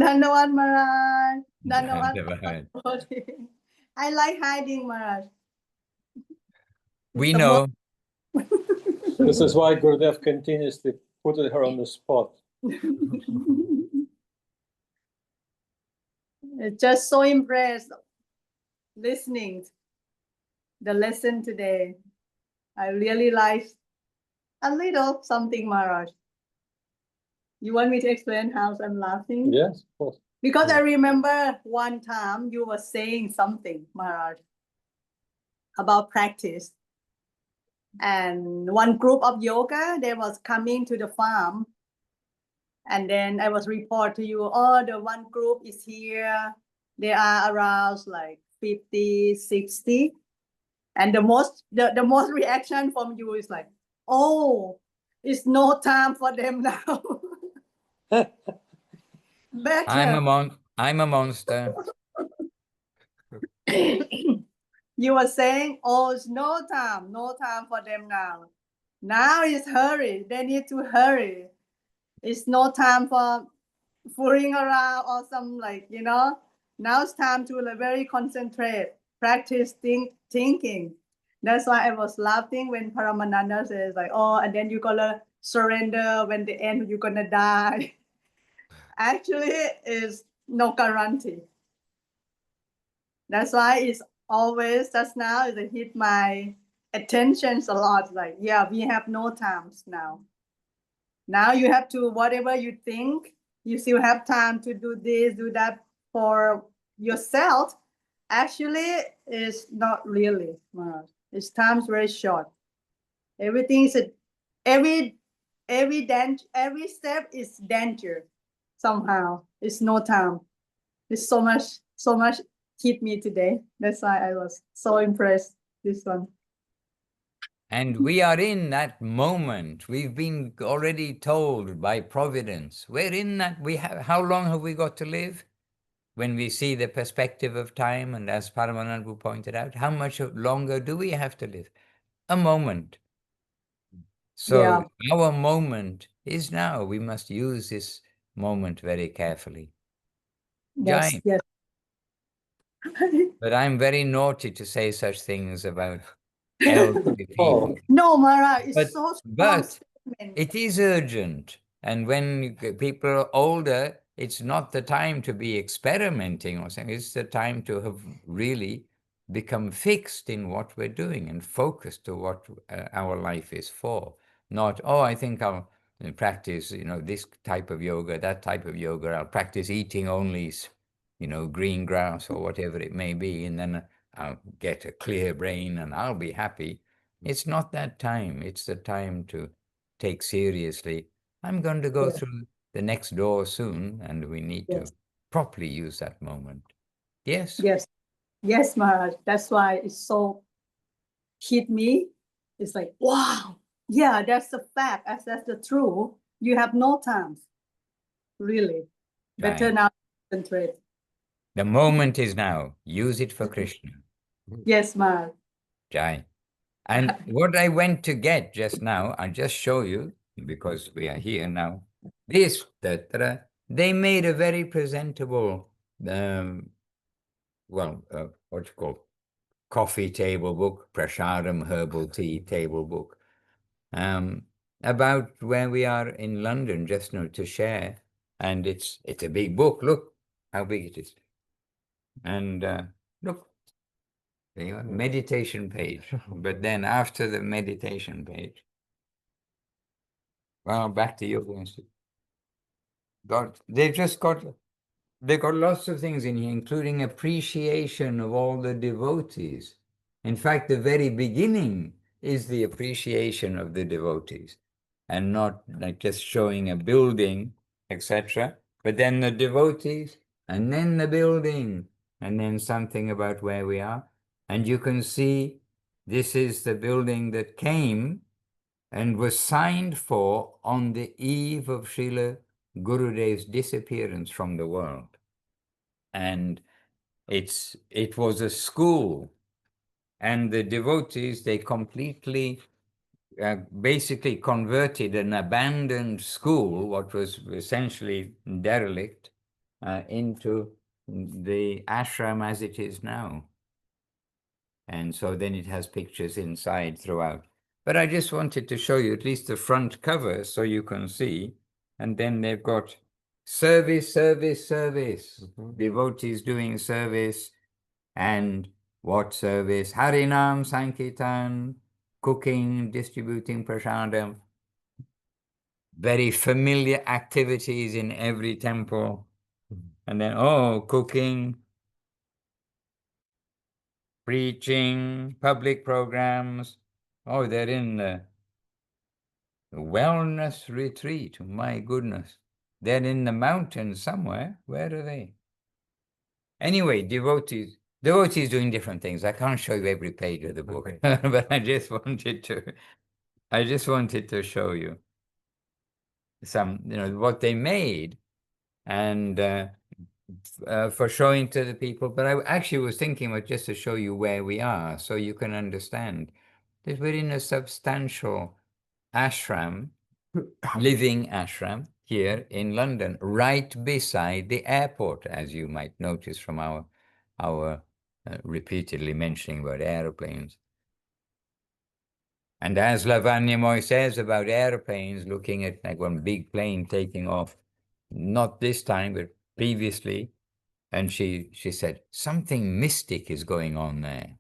Dandavat Maharaj. Dandavat Dhanyavad. Maharaj. I like hiding, Maharaj. We It's the know. This is why Gurudev continuously put her on the spot. Just so impressed listening the lesson today. I really like a little something, Maharaj. You want me to explain how I'm laughing? Yes, of course. Because I remember one time you were saying something, Maharaj, about practice. And one group of yoga, they was coming to the farm. And then I was report to you, oh, the one group is here. They are around like 50, 60. And the most reaction from you is like, oh, it's no time for them now. Better. I'm a monster. You were saying, oh, it's no time for them now. Now it's hurry. They need to hurry. It's no time for fooling around or some like, now it's time to like very concentrate, practice thinking. That's why I was laughing when Paramananda says like, oh, and then you're gonna surrender when the end you're gonna die. Actually, is no guarantee. That's why it's always just now it hit my attentions a lot. Like, yeah, we have no times now. Now you have to, whatever you think, you still have time to do this, do that for yourself. Actually, it's not really. It's time's very short. Everything is every step is danger somehow. It's no time. It's so much hit me today. That's why I was so impressed this one. And we are in that moment. We've been already told by Providence. We're in that. How long have we got to live? When we see the perspective of time, and as Paramananda pointed out, how much longer do we have to live? A moment. So our moment is now. We must use this moment very carefully. Yes, Jai. yes. But I'm very naughty to say such things about elderly people. No, Mara, it's so strong But statement. it is urgent. And when people are older, it's not the time to be experimenting or something. It's the time to have really become fixed in what we're doing and focused to what our life is for. Not, oh, I think I'll practice, this type of yoga, that type of yoga. I'll practice eating only, green grass or whatever it may be. And then I'll get a clear brain and I'll be happy. It's not that time. It's the time to take seriously. I'm going to go through the next door soon, and we need to properly use that moment. Yes? Yes, Maharaj. That's why it's so hit me. It's like, wow. Yeah, that's the fact. That's the truth. You have no time. Really. Better Right. now concentrate. The moment is now. Use it for Krishna. Yes, Maharaj. Jai. And what I went to get just now, I'll just show you, because we are here now. This, they made a very presentable, what you call, coffee table book, Prashadam herbal tea table book, about where we are in London just now to share. And it's a big book. Look how big it is. And look, there you are, meditation page. But then after the meditation page, well, back to yoga institute. They've got lots of things in here, including appreciation of all the devotees. In fact, the very beginning is the appreciation of the devotees, and not like just showing a building, etc. But then the devotees, and then the building, and then something about where we are. And you can see this is the building that came and was signed for on the eve of Srila Gurudev's disappearance from the world. And it was a school, and the devotees, they completely basically converted an abandoned school, what was essentially derelict, into the ashram as it is now. And so then it has pictures inside throughout. But I just wanted to show you at least the front cover so you can see. And then they've got service, service, service. Devotees doing service. And what service? Harinam, Sankirtan, cooking, distributing prasadam. Very familiar activities in every temple. And then, oh, cooking, preaching, public programs. Oh, they're in the wellness retreat. My goodness. They're in the mountains somewhere. Where are they? Anyway, devotees doing different things. I can't show you every page of the book, but I just wanted to show you some, what they made, and for showing to the people. But I actually was thinking of just to show you where we are, so you can understand that we're in a substantial ashram, living ashram here in London, right beside the airport, as you might notice from our repeatedly mentioning about airplanes. And as Lilamoy says about airplanes, looking at like one big plane taking off, not this time, but previously, and she said, something mystic is going on there.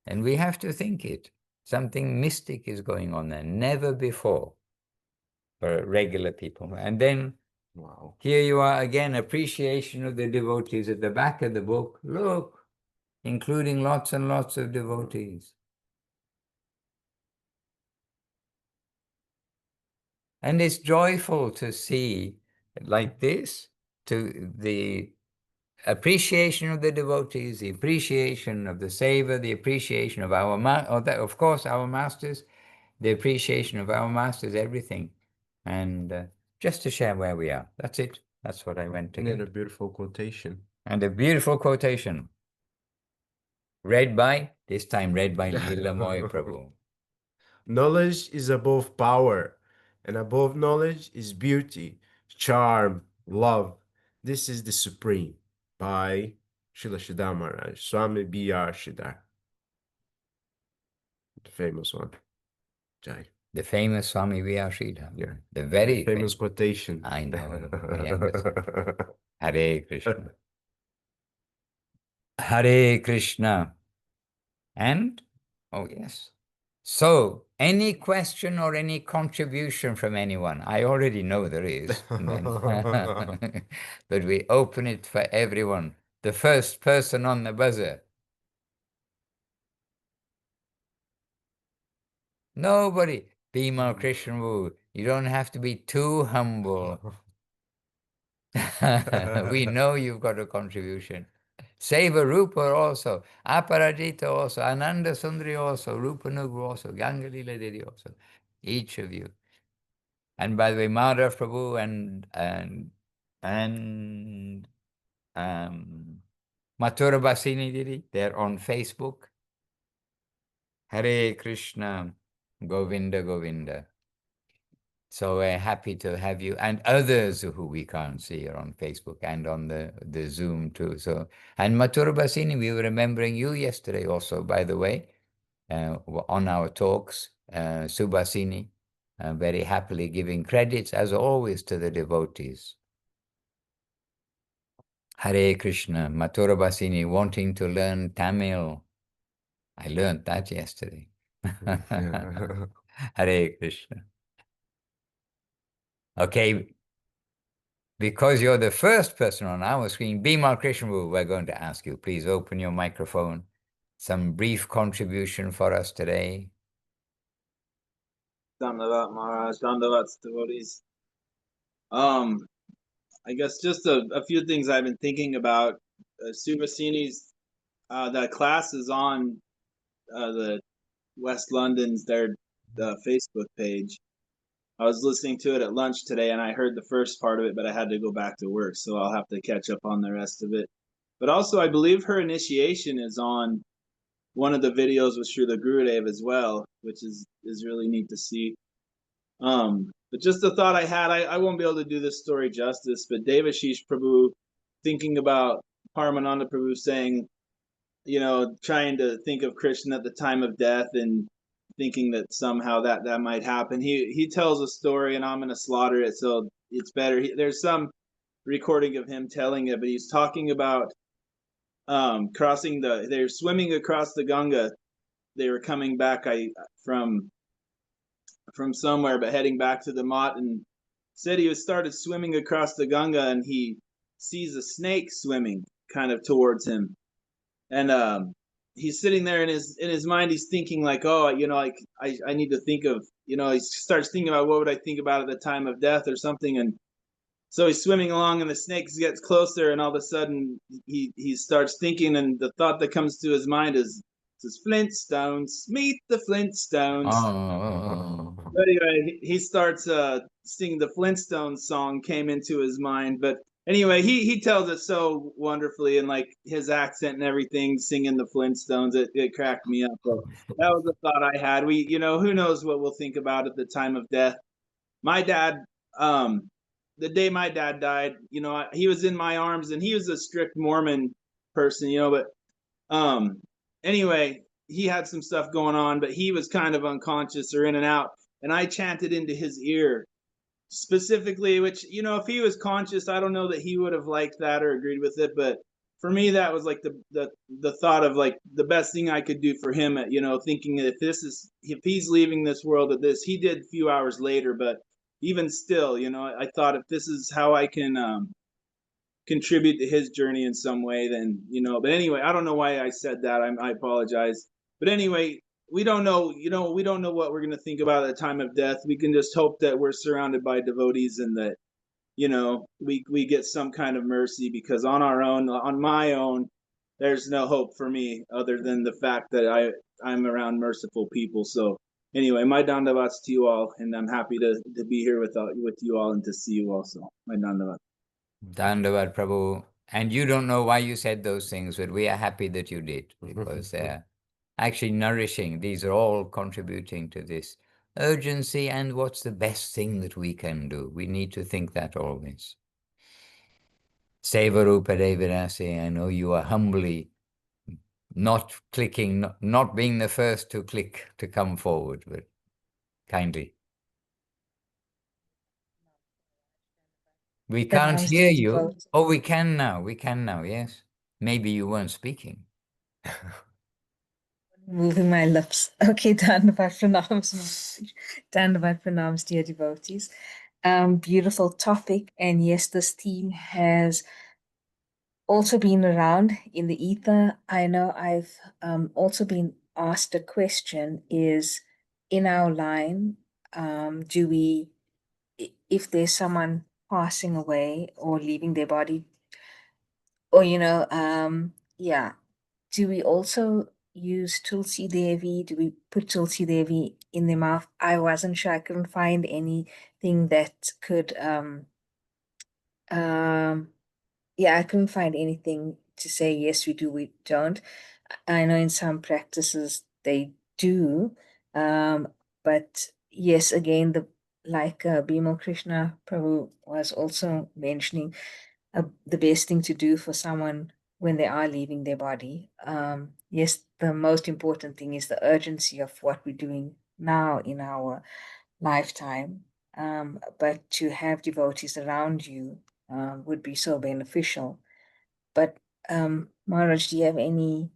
And we have to think it. Something mystic is going on there, never before for regular people. And then Wow. Here you are again, appreciation of the devotees at the back of the book. Look, including lots and lots of devotees. And it's joyful to see like this, to the appreciation of the devotees, the appreciation of the seva, the appreciation of our, of course, our masters, the appreciation of our masters, everything. And just to share where we are. That's it. That's what I went to get. And a beautiful quotation. And a beautiful quotation. This time read by Lilamoy Prabhu. Knowledge is above power, and above knowledge is beauty, charm, love. This is the supreme. By Srila Guru Maharaj, Swami B.R. Shidhar. The famous one. Jai. The famous Swami Vyashidhar. Yeah. The very famous quotation. I know. I understand. Hare Krishna. Hare Krishna. And, oh yes. So, any question or any contribution from anyone? I already know there is. But we open it for everyone. The first person on the buzzer. Nobody. Bhima Krishna, you don't have to be too humble. We know you've got a contribution. Seva Rupa also, Aparadita also, Ananda Sundari also, Rupa Nuga also, Ganga Lila Devi also, each of you. And by the way, Madhav Prabhu and Mathura Basini Didi, they're on Facebook. Hare Krishna, Govinda Govinda. So we're happy to have you, and others who we can't see are on Facebook and on the Zoom too. So, and Mathura Basini, we were remembering you yesterday also, by the way, on our talks. Subhasini, very happily giving credits as always to the devotees. Hare Krishna, Mathura Basini wanting to learn Tamil. I learned that yesterday. Hare Krishna. Okay, because you're the first person on our screen, Bhima Krishna, we're going to ask you, please open your microphone. Some brief contribution for us today. Dandavat Maharaj, Dandavat devotees. I guess just a few things I've been thinking about. Subhasini's, that class is on the West London's their Facebook page. I was listening to it at lunch today, and I heard the first part of it, but I had to go back to work, so I'll have to catch up on the rest of it. But also, I believe her initiation is on one of the videos with Srila Gurudev as well, which is really neat to see. But just the thought I had, I won't be able to do this story justice, but Devashish Prabhu, thinking about Paramananda Prabhu saying, you know, trying to think of Krishna at the time of death and thinking that somehow that might happen. He tells a story, and I'm going to slaughter it, so it's better. There's some recording of him telling it, but he's talking about they're swimming across the Ganga. They were coming back from somewhere, but heading back to the Mat, and said he started swimming across the Ganga, and he sees a snake swimming kind of towards him, and he's sitting there in his mind. He's thinking like, oh, you know, like I need to think of, you know, he starts thinking about what would I think about at the time of death or something, and so he's swimming along, and the snake gets closer, and all of a sudden he starts thinking, and the thought that comes to his mind is, says, Flintstones, meet the Flintstones. Oh. But anyway, he starts singing the Flintstones song, came into his mind. But anyway, he tells it so wonderfully, and like his accent and everything, singing the Flintstones, it cracked me up. But that was the thought I had. We, you know, who knows what we'll think about at the time of death. My dad, the day my dad died, you know, he was in my arms, and he was a strict Mormon person, you know, but anyway, he had some stuff going on, but he was kind of unconscious or in and out, and I chanted into his ear specifically, which, you know, if he was conscious, I don't know that he would have liked that or agreed with it, but for me, that was like the thought of like the best thing I could do for him, you know, thinking that if he's leaving this world at this, he did a few hours later, but even still, you know, I thought if this is how I can contribute to his journey in some way, then, you know. But anyway, I don't know why I said that. I apologize. But anyway, we don't know, you know, we don't know what we're going to think about at the time of death. We can just hope that we're surrounded by devotees, and that, you know, we get some kind of mercy, because on our own, on my own, there's no hope for me other than the fact that I'm around merciful people. So anyway, my dandavats to you all, and I'm happy to be here with you all and to see you also. My dandavats. Dandavad Prabhu. And you don't know why you said those things, but we are happy that you did, because they're actually nourishing. These are all contributing to this urgency, and what's the best thing that we can do. We need to think that always. Seva Rupa Devidasi, I know you are humbly not clicking, not being the first to click to come forward, but kindly. We can't hear you. Oh, we can now. We can now, yes. Maybe you weren't speaking. Moving my lips. Okay, Dandavad Pranams. Dandavad Pranams, dear devotees. Beautiful topic. And yes, this theme has also been around in the ether. I know I've also been asked a question, is in our line, do we, if there's someone passing away or leaving their body, or, you know, yeah, do we also use Tulsi Devi? Do we put Tulsi Devi in the mouth? I wasn't sure. I couldn't find anything that could, yeah, I couldn't find anything to say, yes, we do, we don't. I know in some practices they do, but yes, again, like Bimal Krishna Prabhu was also mentioning, the best thing to do for someone when they are leaving their body. Yes, the most important thing is the urgency of what we're doing now in our lifetime. But to have devotees around you would be so beneficial. But Maharaj, do you have any,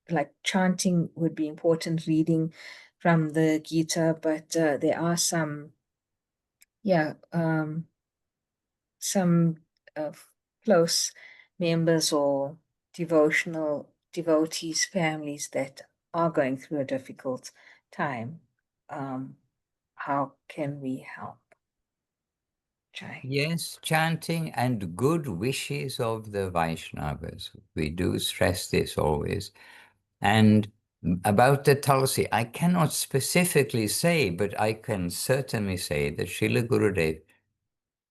like chanting would be important, reading from the Gita, but there are some, yeah, some close members or devotees, families that are going through a difficult time. How can we help? Jai. Yes, chanting and good wishes of the Vaishnavas. We do stress this always. And about the Tulsi, I cannot specifically say, but I can certainly say that Srila Gurudev,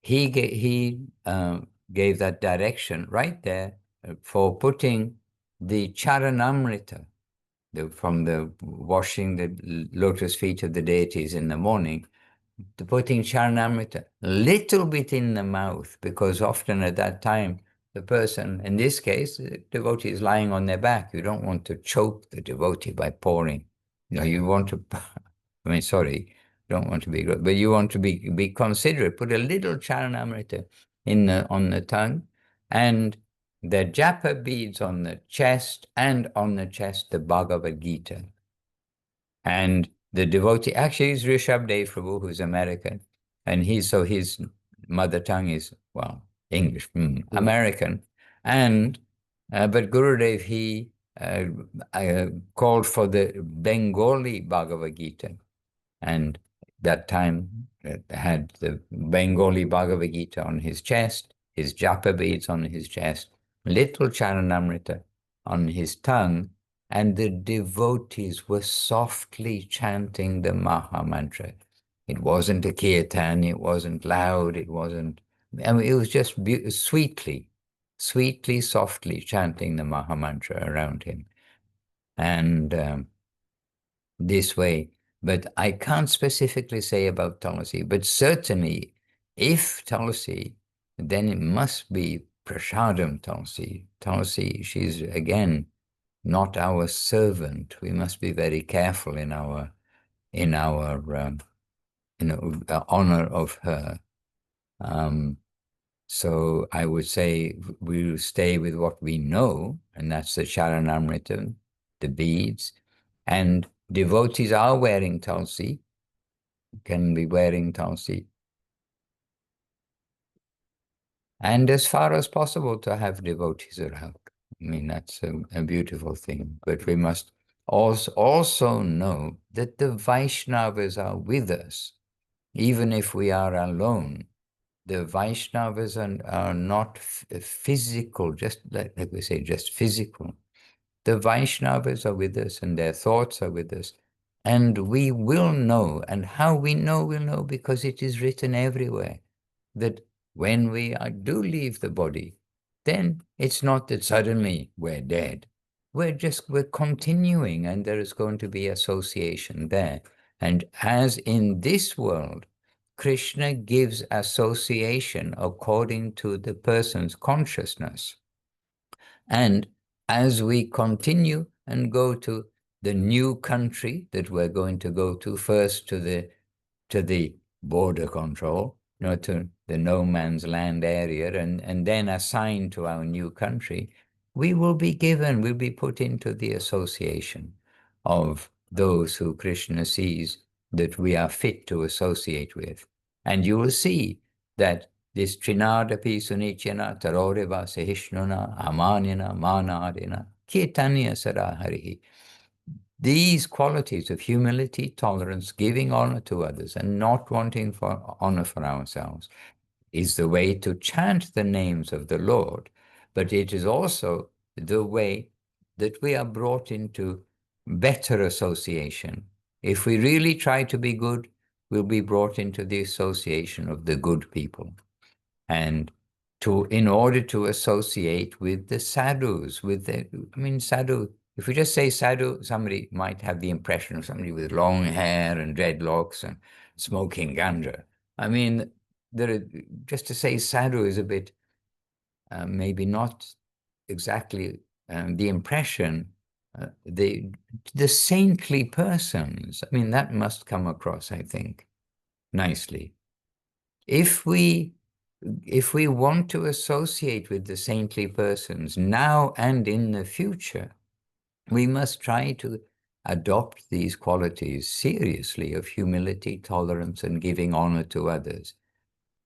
he gave that direction right there for putting the charanamrita, from the washing the lotus feet of the deities in the morning, putting Charanamrita a little bit in the mouth, because often at that time, the person, in this case, the devotee is lying on their back. You don't want to choke the devotee by pouring. You want to, I mean, sorry, you don't want to be, but you want to be considerate. Put a little Charanamrita on the tongue, and the japa beads on the chest, and on the chest, the Bhagavad Gita. And the devotee, actually, is Rishabdev Prabhu, who's American, and his mother tongue is, well, English, American, and but Gurudev, he called for the Bengali Bhagavad Gita, and that time had the Bengali Bhagavad Gita on his chest, his japa beads on his chest, little Charanamrita on his tongue, and the devotees were softly chanting the Maha Mantra. It wasn't a kirtan, it wasn't loud, it wasn't, I mean, it was just sweetly, softly chanting the Maha Mantra around him. And this way, but I can't specifically say about Tulsi, but certainly if Tulsi, then it must be Prasadam Tulsi. Tulsi, she's again not our servant. We must be very careful in our honor of her. So I would say we'll stay with what we know, and that's the Charanamrita, the beads, and devotees are wearing Tulsi, can be wearing Tulsi. And as far as possible to have devotees around. I mean, that's a beautiful thing. But we must also know that the Vaishnavas are with us, even if we are alone. The Vaishnavas are not physical, just like we say, just physical. The Vaishnavas are with us, and their thoughts are with us. And we will know, and how we know, we'll know because it is written everywhere, that when we do leave the body, then it's not that suddenly we're dead. We're continuing, and there is going to be association there. And as in this world, Krishna gives association according to the person's consciousness. And as we continue and go to the new country that we're going to go to, first to the border control, to the no man's land area, and then assigned to our new country, we'll be put into the association of those who Krishna sees that we are fit to associate with. And you will see that this Trinadapi Sunichana Taroreva Sahishnuna Amanina Manadina Kirtanya Saraharihi. These qualities of humility, tolerance, giving honor to others, and not wanting for honor for ourselves is the way to chant the names of the Lord. But it is also the way that we are brought into better association. If we really try to be good, we'll be brought into the association of the good people. And in order to associate with the sadhus, sadhu, if we just say sadhu, somebody might have the impression of somebody with long hair and dreadlocks and smoking ganja. I mean, just to say sadhu is a bit, maybe not exactly the impression. The saintly persons, I mean, that must come across, I think, nicely. If we want to associate with the saintly persons now and in the future, we must try to adopt these qualities seriously of humility, tolerance, and giving honor to others.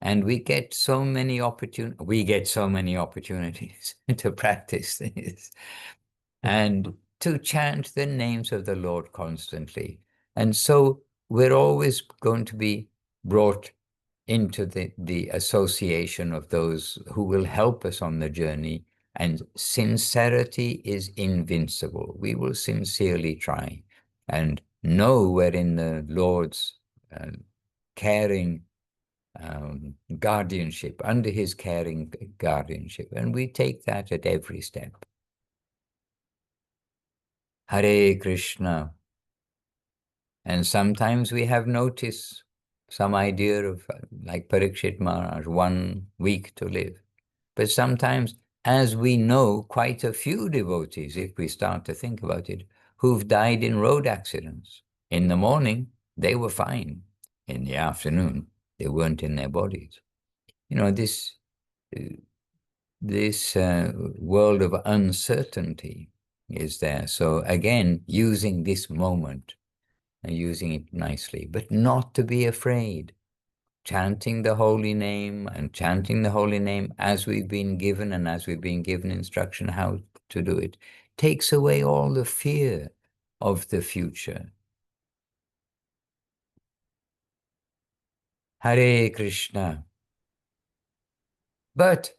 And we get so many opportunities to practice this and to chant the names of the Lord constantly. And so we're always going to be brought into the association of those who will help us on the journey. And sincerity is invincible. We will sincerely try and know we're in the Lord's caring guardianship, under his caring guardianship. And we take that at every step. Hare Krishna. And sometimes we have notice some idea of, like Parikshit Maharaj, 1 week to live. But sometimes, as we know, quite a few devotees, if we start to think about it, who've died in road accidents. In the morning, they were fine. In the afternoon, they weren't in their bodies. You know, this world of uncertainty is there. So again, using this moment and using it nicely, but not to be afraid. Chanting the holy name and chanting the holy name as we've been given and as we've been given instruction how to do it takes away all the fear of the future. Hare Krishna. But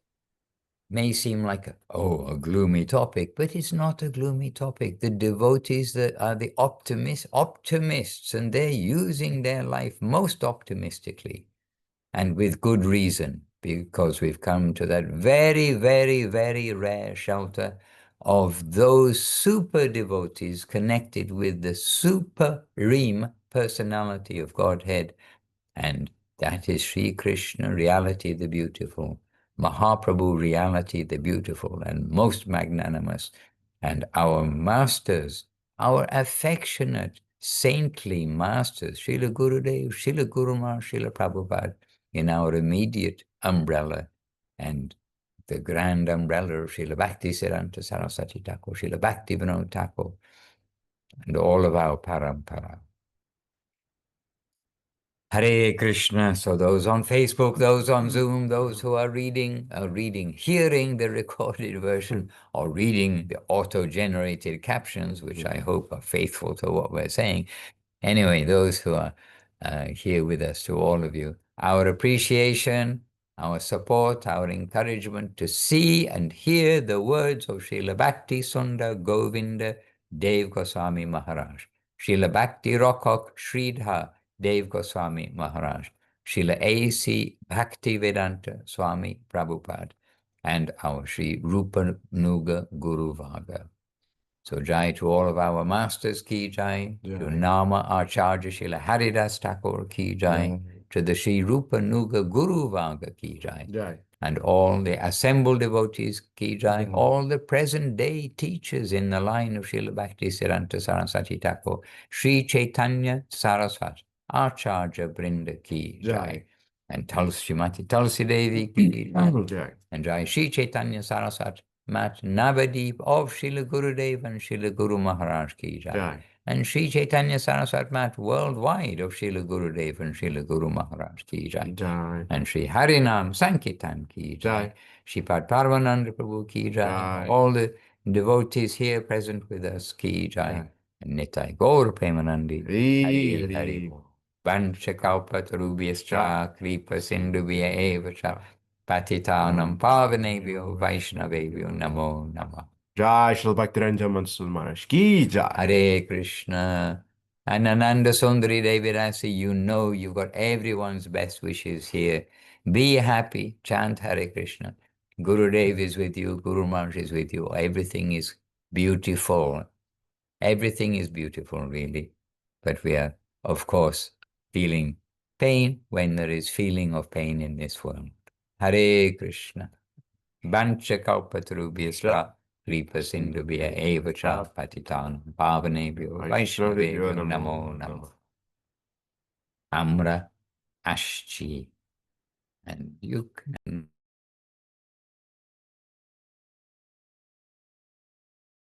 may seem like a gloomy topic, but it's not a gloomy topic. The devotees that are the optimists, and they're using their life most optimistically. And with good reason, because we've come to that very, very, very rare shelter of those super devotees connected with the supreme personality of Godhead. And that is Sri Krishna, reality the beautiful, Mahaprabhu, reality the beautiful and most magnanimous, and our masters, our affectionate, saintly masters, Srila Gurudev, Srila Guru Maharaj, Srila Prabhupada, in our immediate umbrella, and the grand umbrella of Srila Bhakti Siddhanta Saraswati Thakur, Srila Bhakti Vinod Thakur, and all of our parampara. Hare Krishna. So those on Facebook, those on Zoom, those who are hearing the recorded version, or reading the auto-generated captions, which I hope are faithful to what we're saying. Anyway, those who are here with us, to all of you, our appreciation, our support, our encouragement to see and hear the words of Srila Bhakti Sundar Govinda Dev Goswami Maharaj, Srila Bhakti Rockok Sridhar Dev Goswami Maharaj, Srila A.C. Bhaktivedanta Swami Prabhupada, and our Sri Rupa Nuga Guru Varga. So Jai to all of our masters, Ki Jai, to Nama Acharya Srila Haridas Thakur, Ki Jai, to the Sri Rupa Nuga Guru Varga, Ki Jai, and all the assembled devotees, Ki Jai, all the present day teachers in the line of Srila Bhakti Siddhanta Saraswati Thakur, Sri Chaitanya Saraswati, Acharya Brinda, Ki Jai, and Srimati Tulsi Devi, Ki Jai, and Jai Sri Chaitanya Saraswati Mat Navadeep of Srila Gurudev and Srila Guru Maharaj Ki Jai. And Sri Chaitanya Saraswati Mat worldwide of Srila Gurudev and Srila Guru Maharaj Ki Jai. And Sri Harinam Sankirtan Ki Jai. Sri Pad Parvananda Prabhu Ki Jai. All the devotees here present with us Ki Jai. And Nitai Gaur Premanandi. Hari Hari. Vanchakalpatarubhyascha kripa sindhubhya eva cha patitanam pavanebhyo vaishnavebhyo namo namah. Jai Srila Bhakti Maharaj Ki Jai. Hare Krishna. And Ananda Sundari Devi Rasi, you know you've got everyone's best wishes here. Be happy, chant Hare Krishna. Gurudev is with you, Guru Maharaj is with you. Everything is beautiful. Everything is beautiful, really. But we are, of course, feeling pain when there is feeling of pain in this world. Hare Krishna. Vancha kalpatarubhyascha kripa sindhubhya eva cha patitanam pavanebhyo vaishnavebhyo namo namah. Amra Ashchi. And you can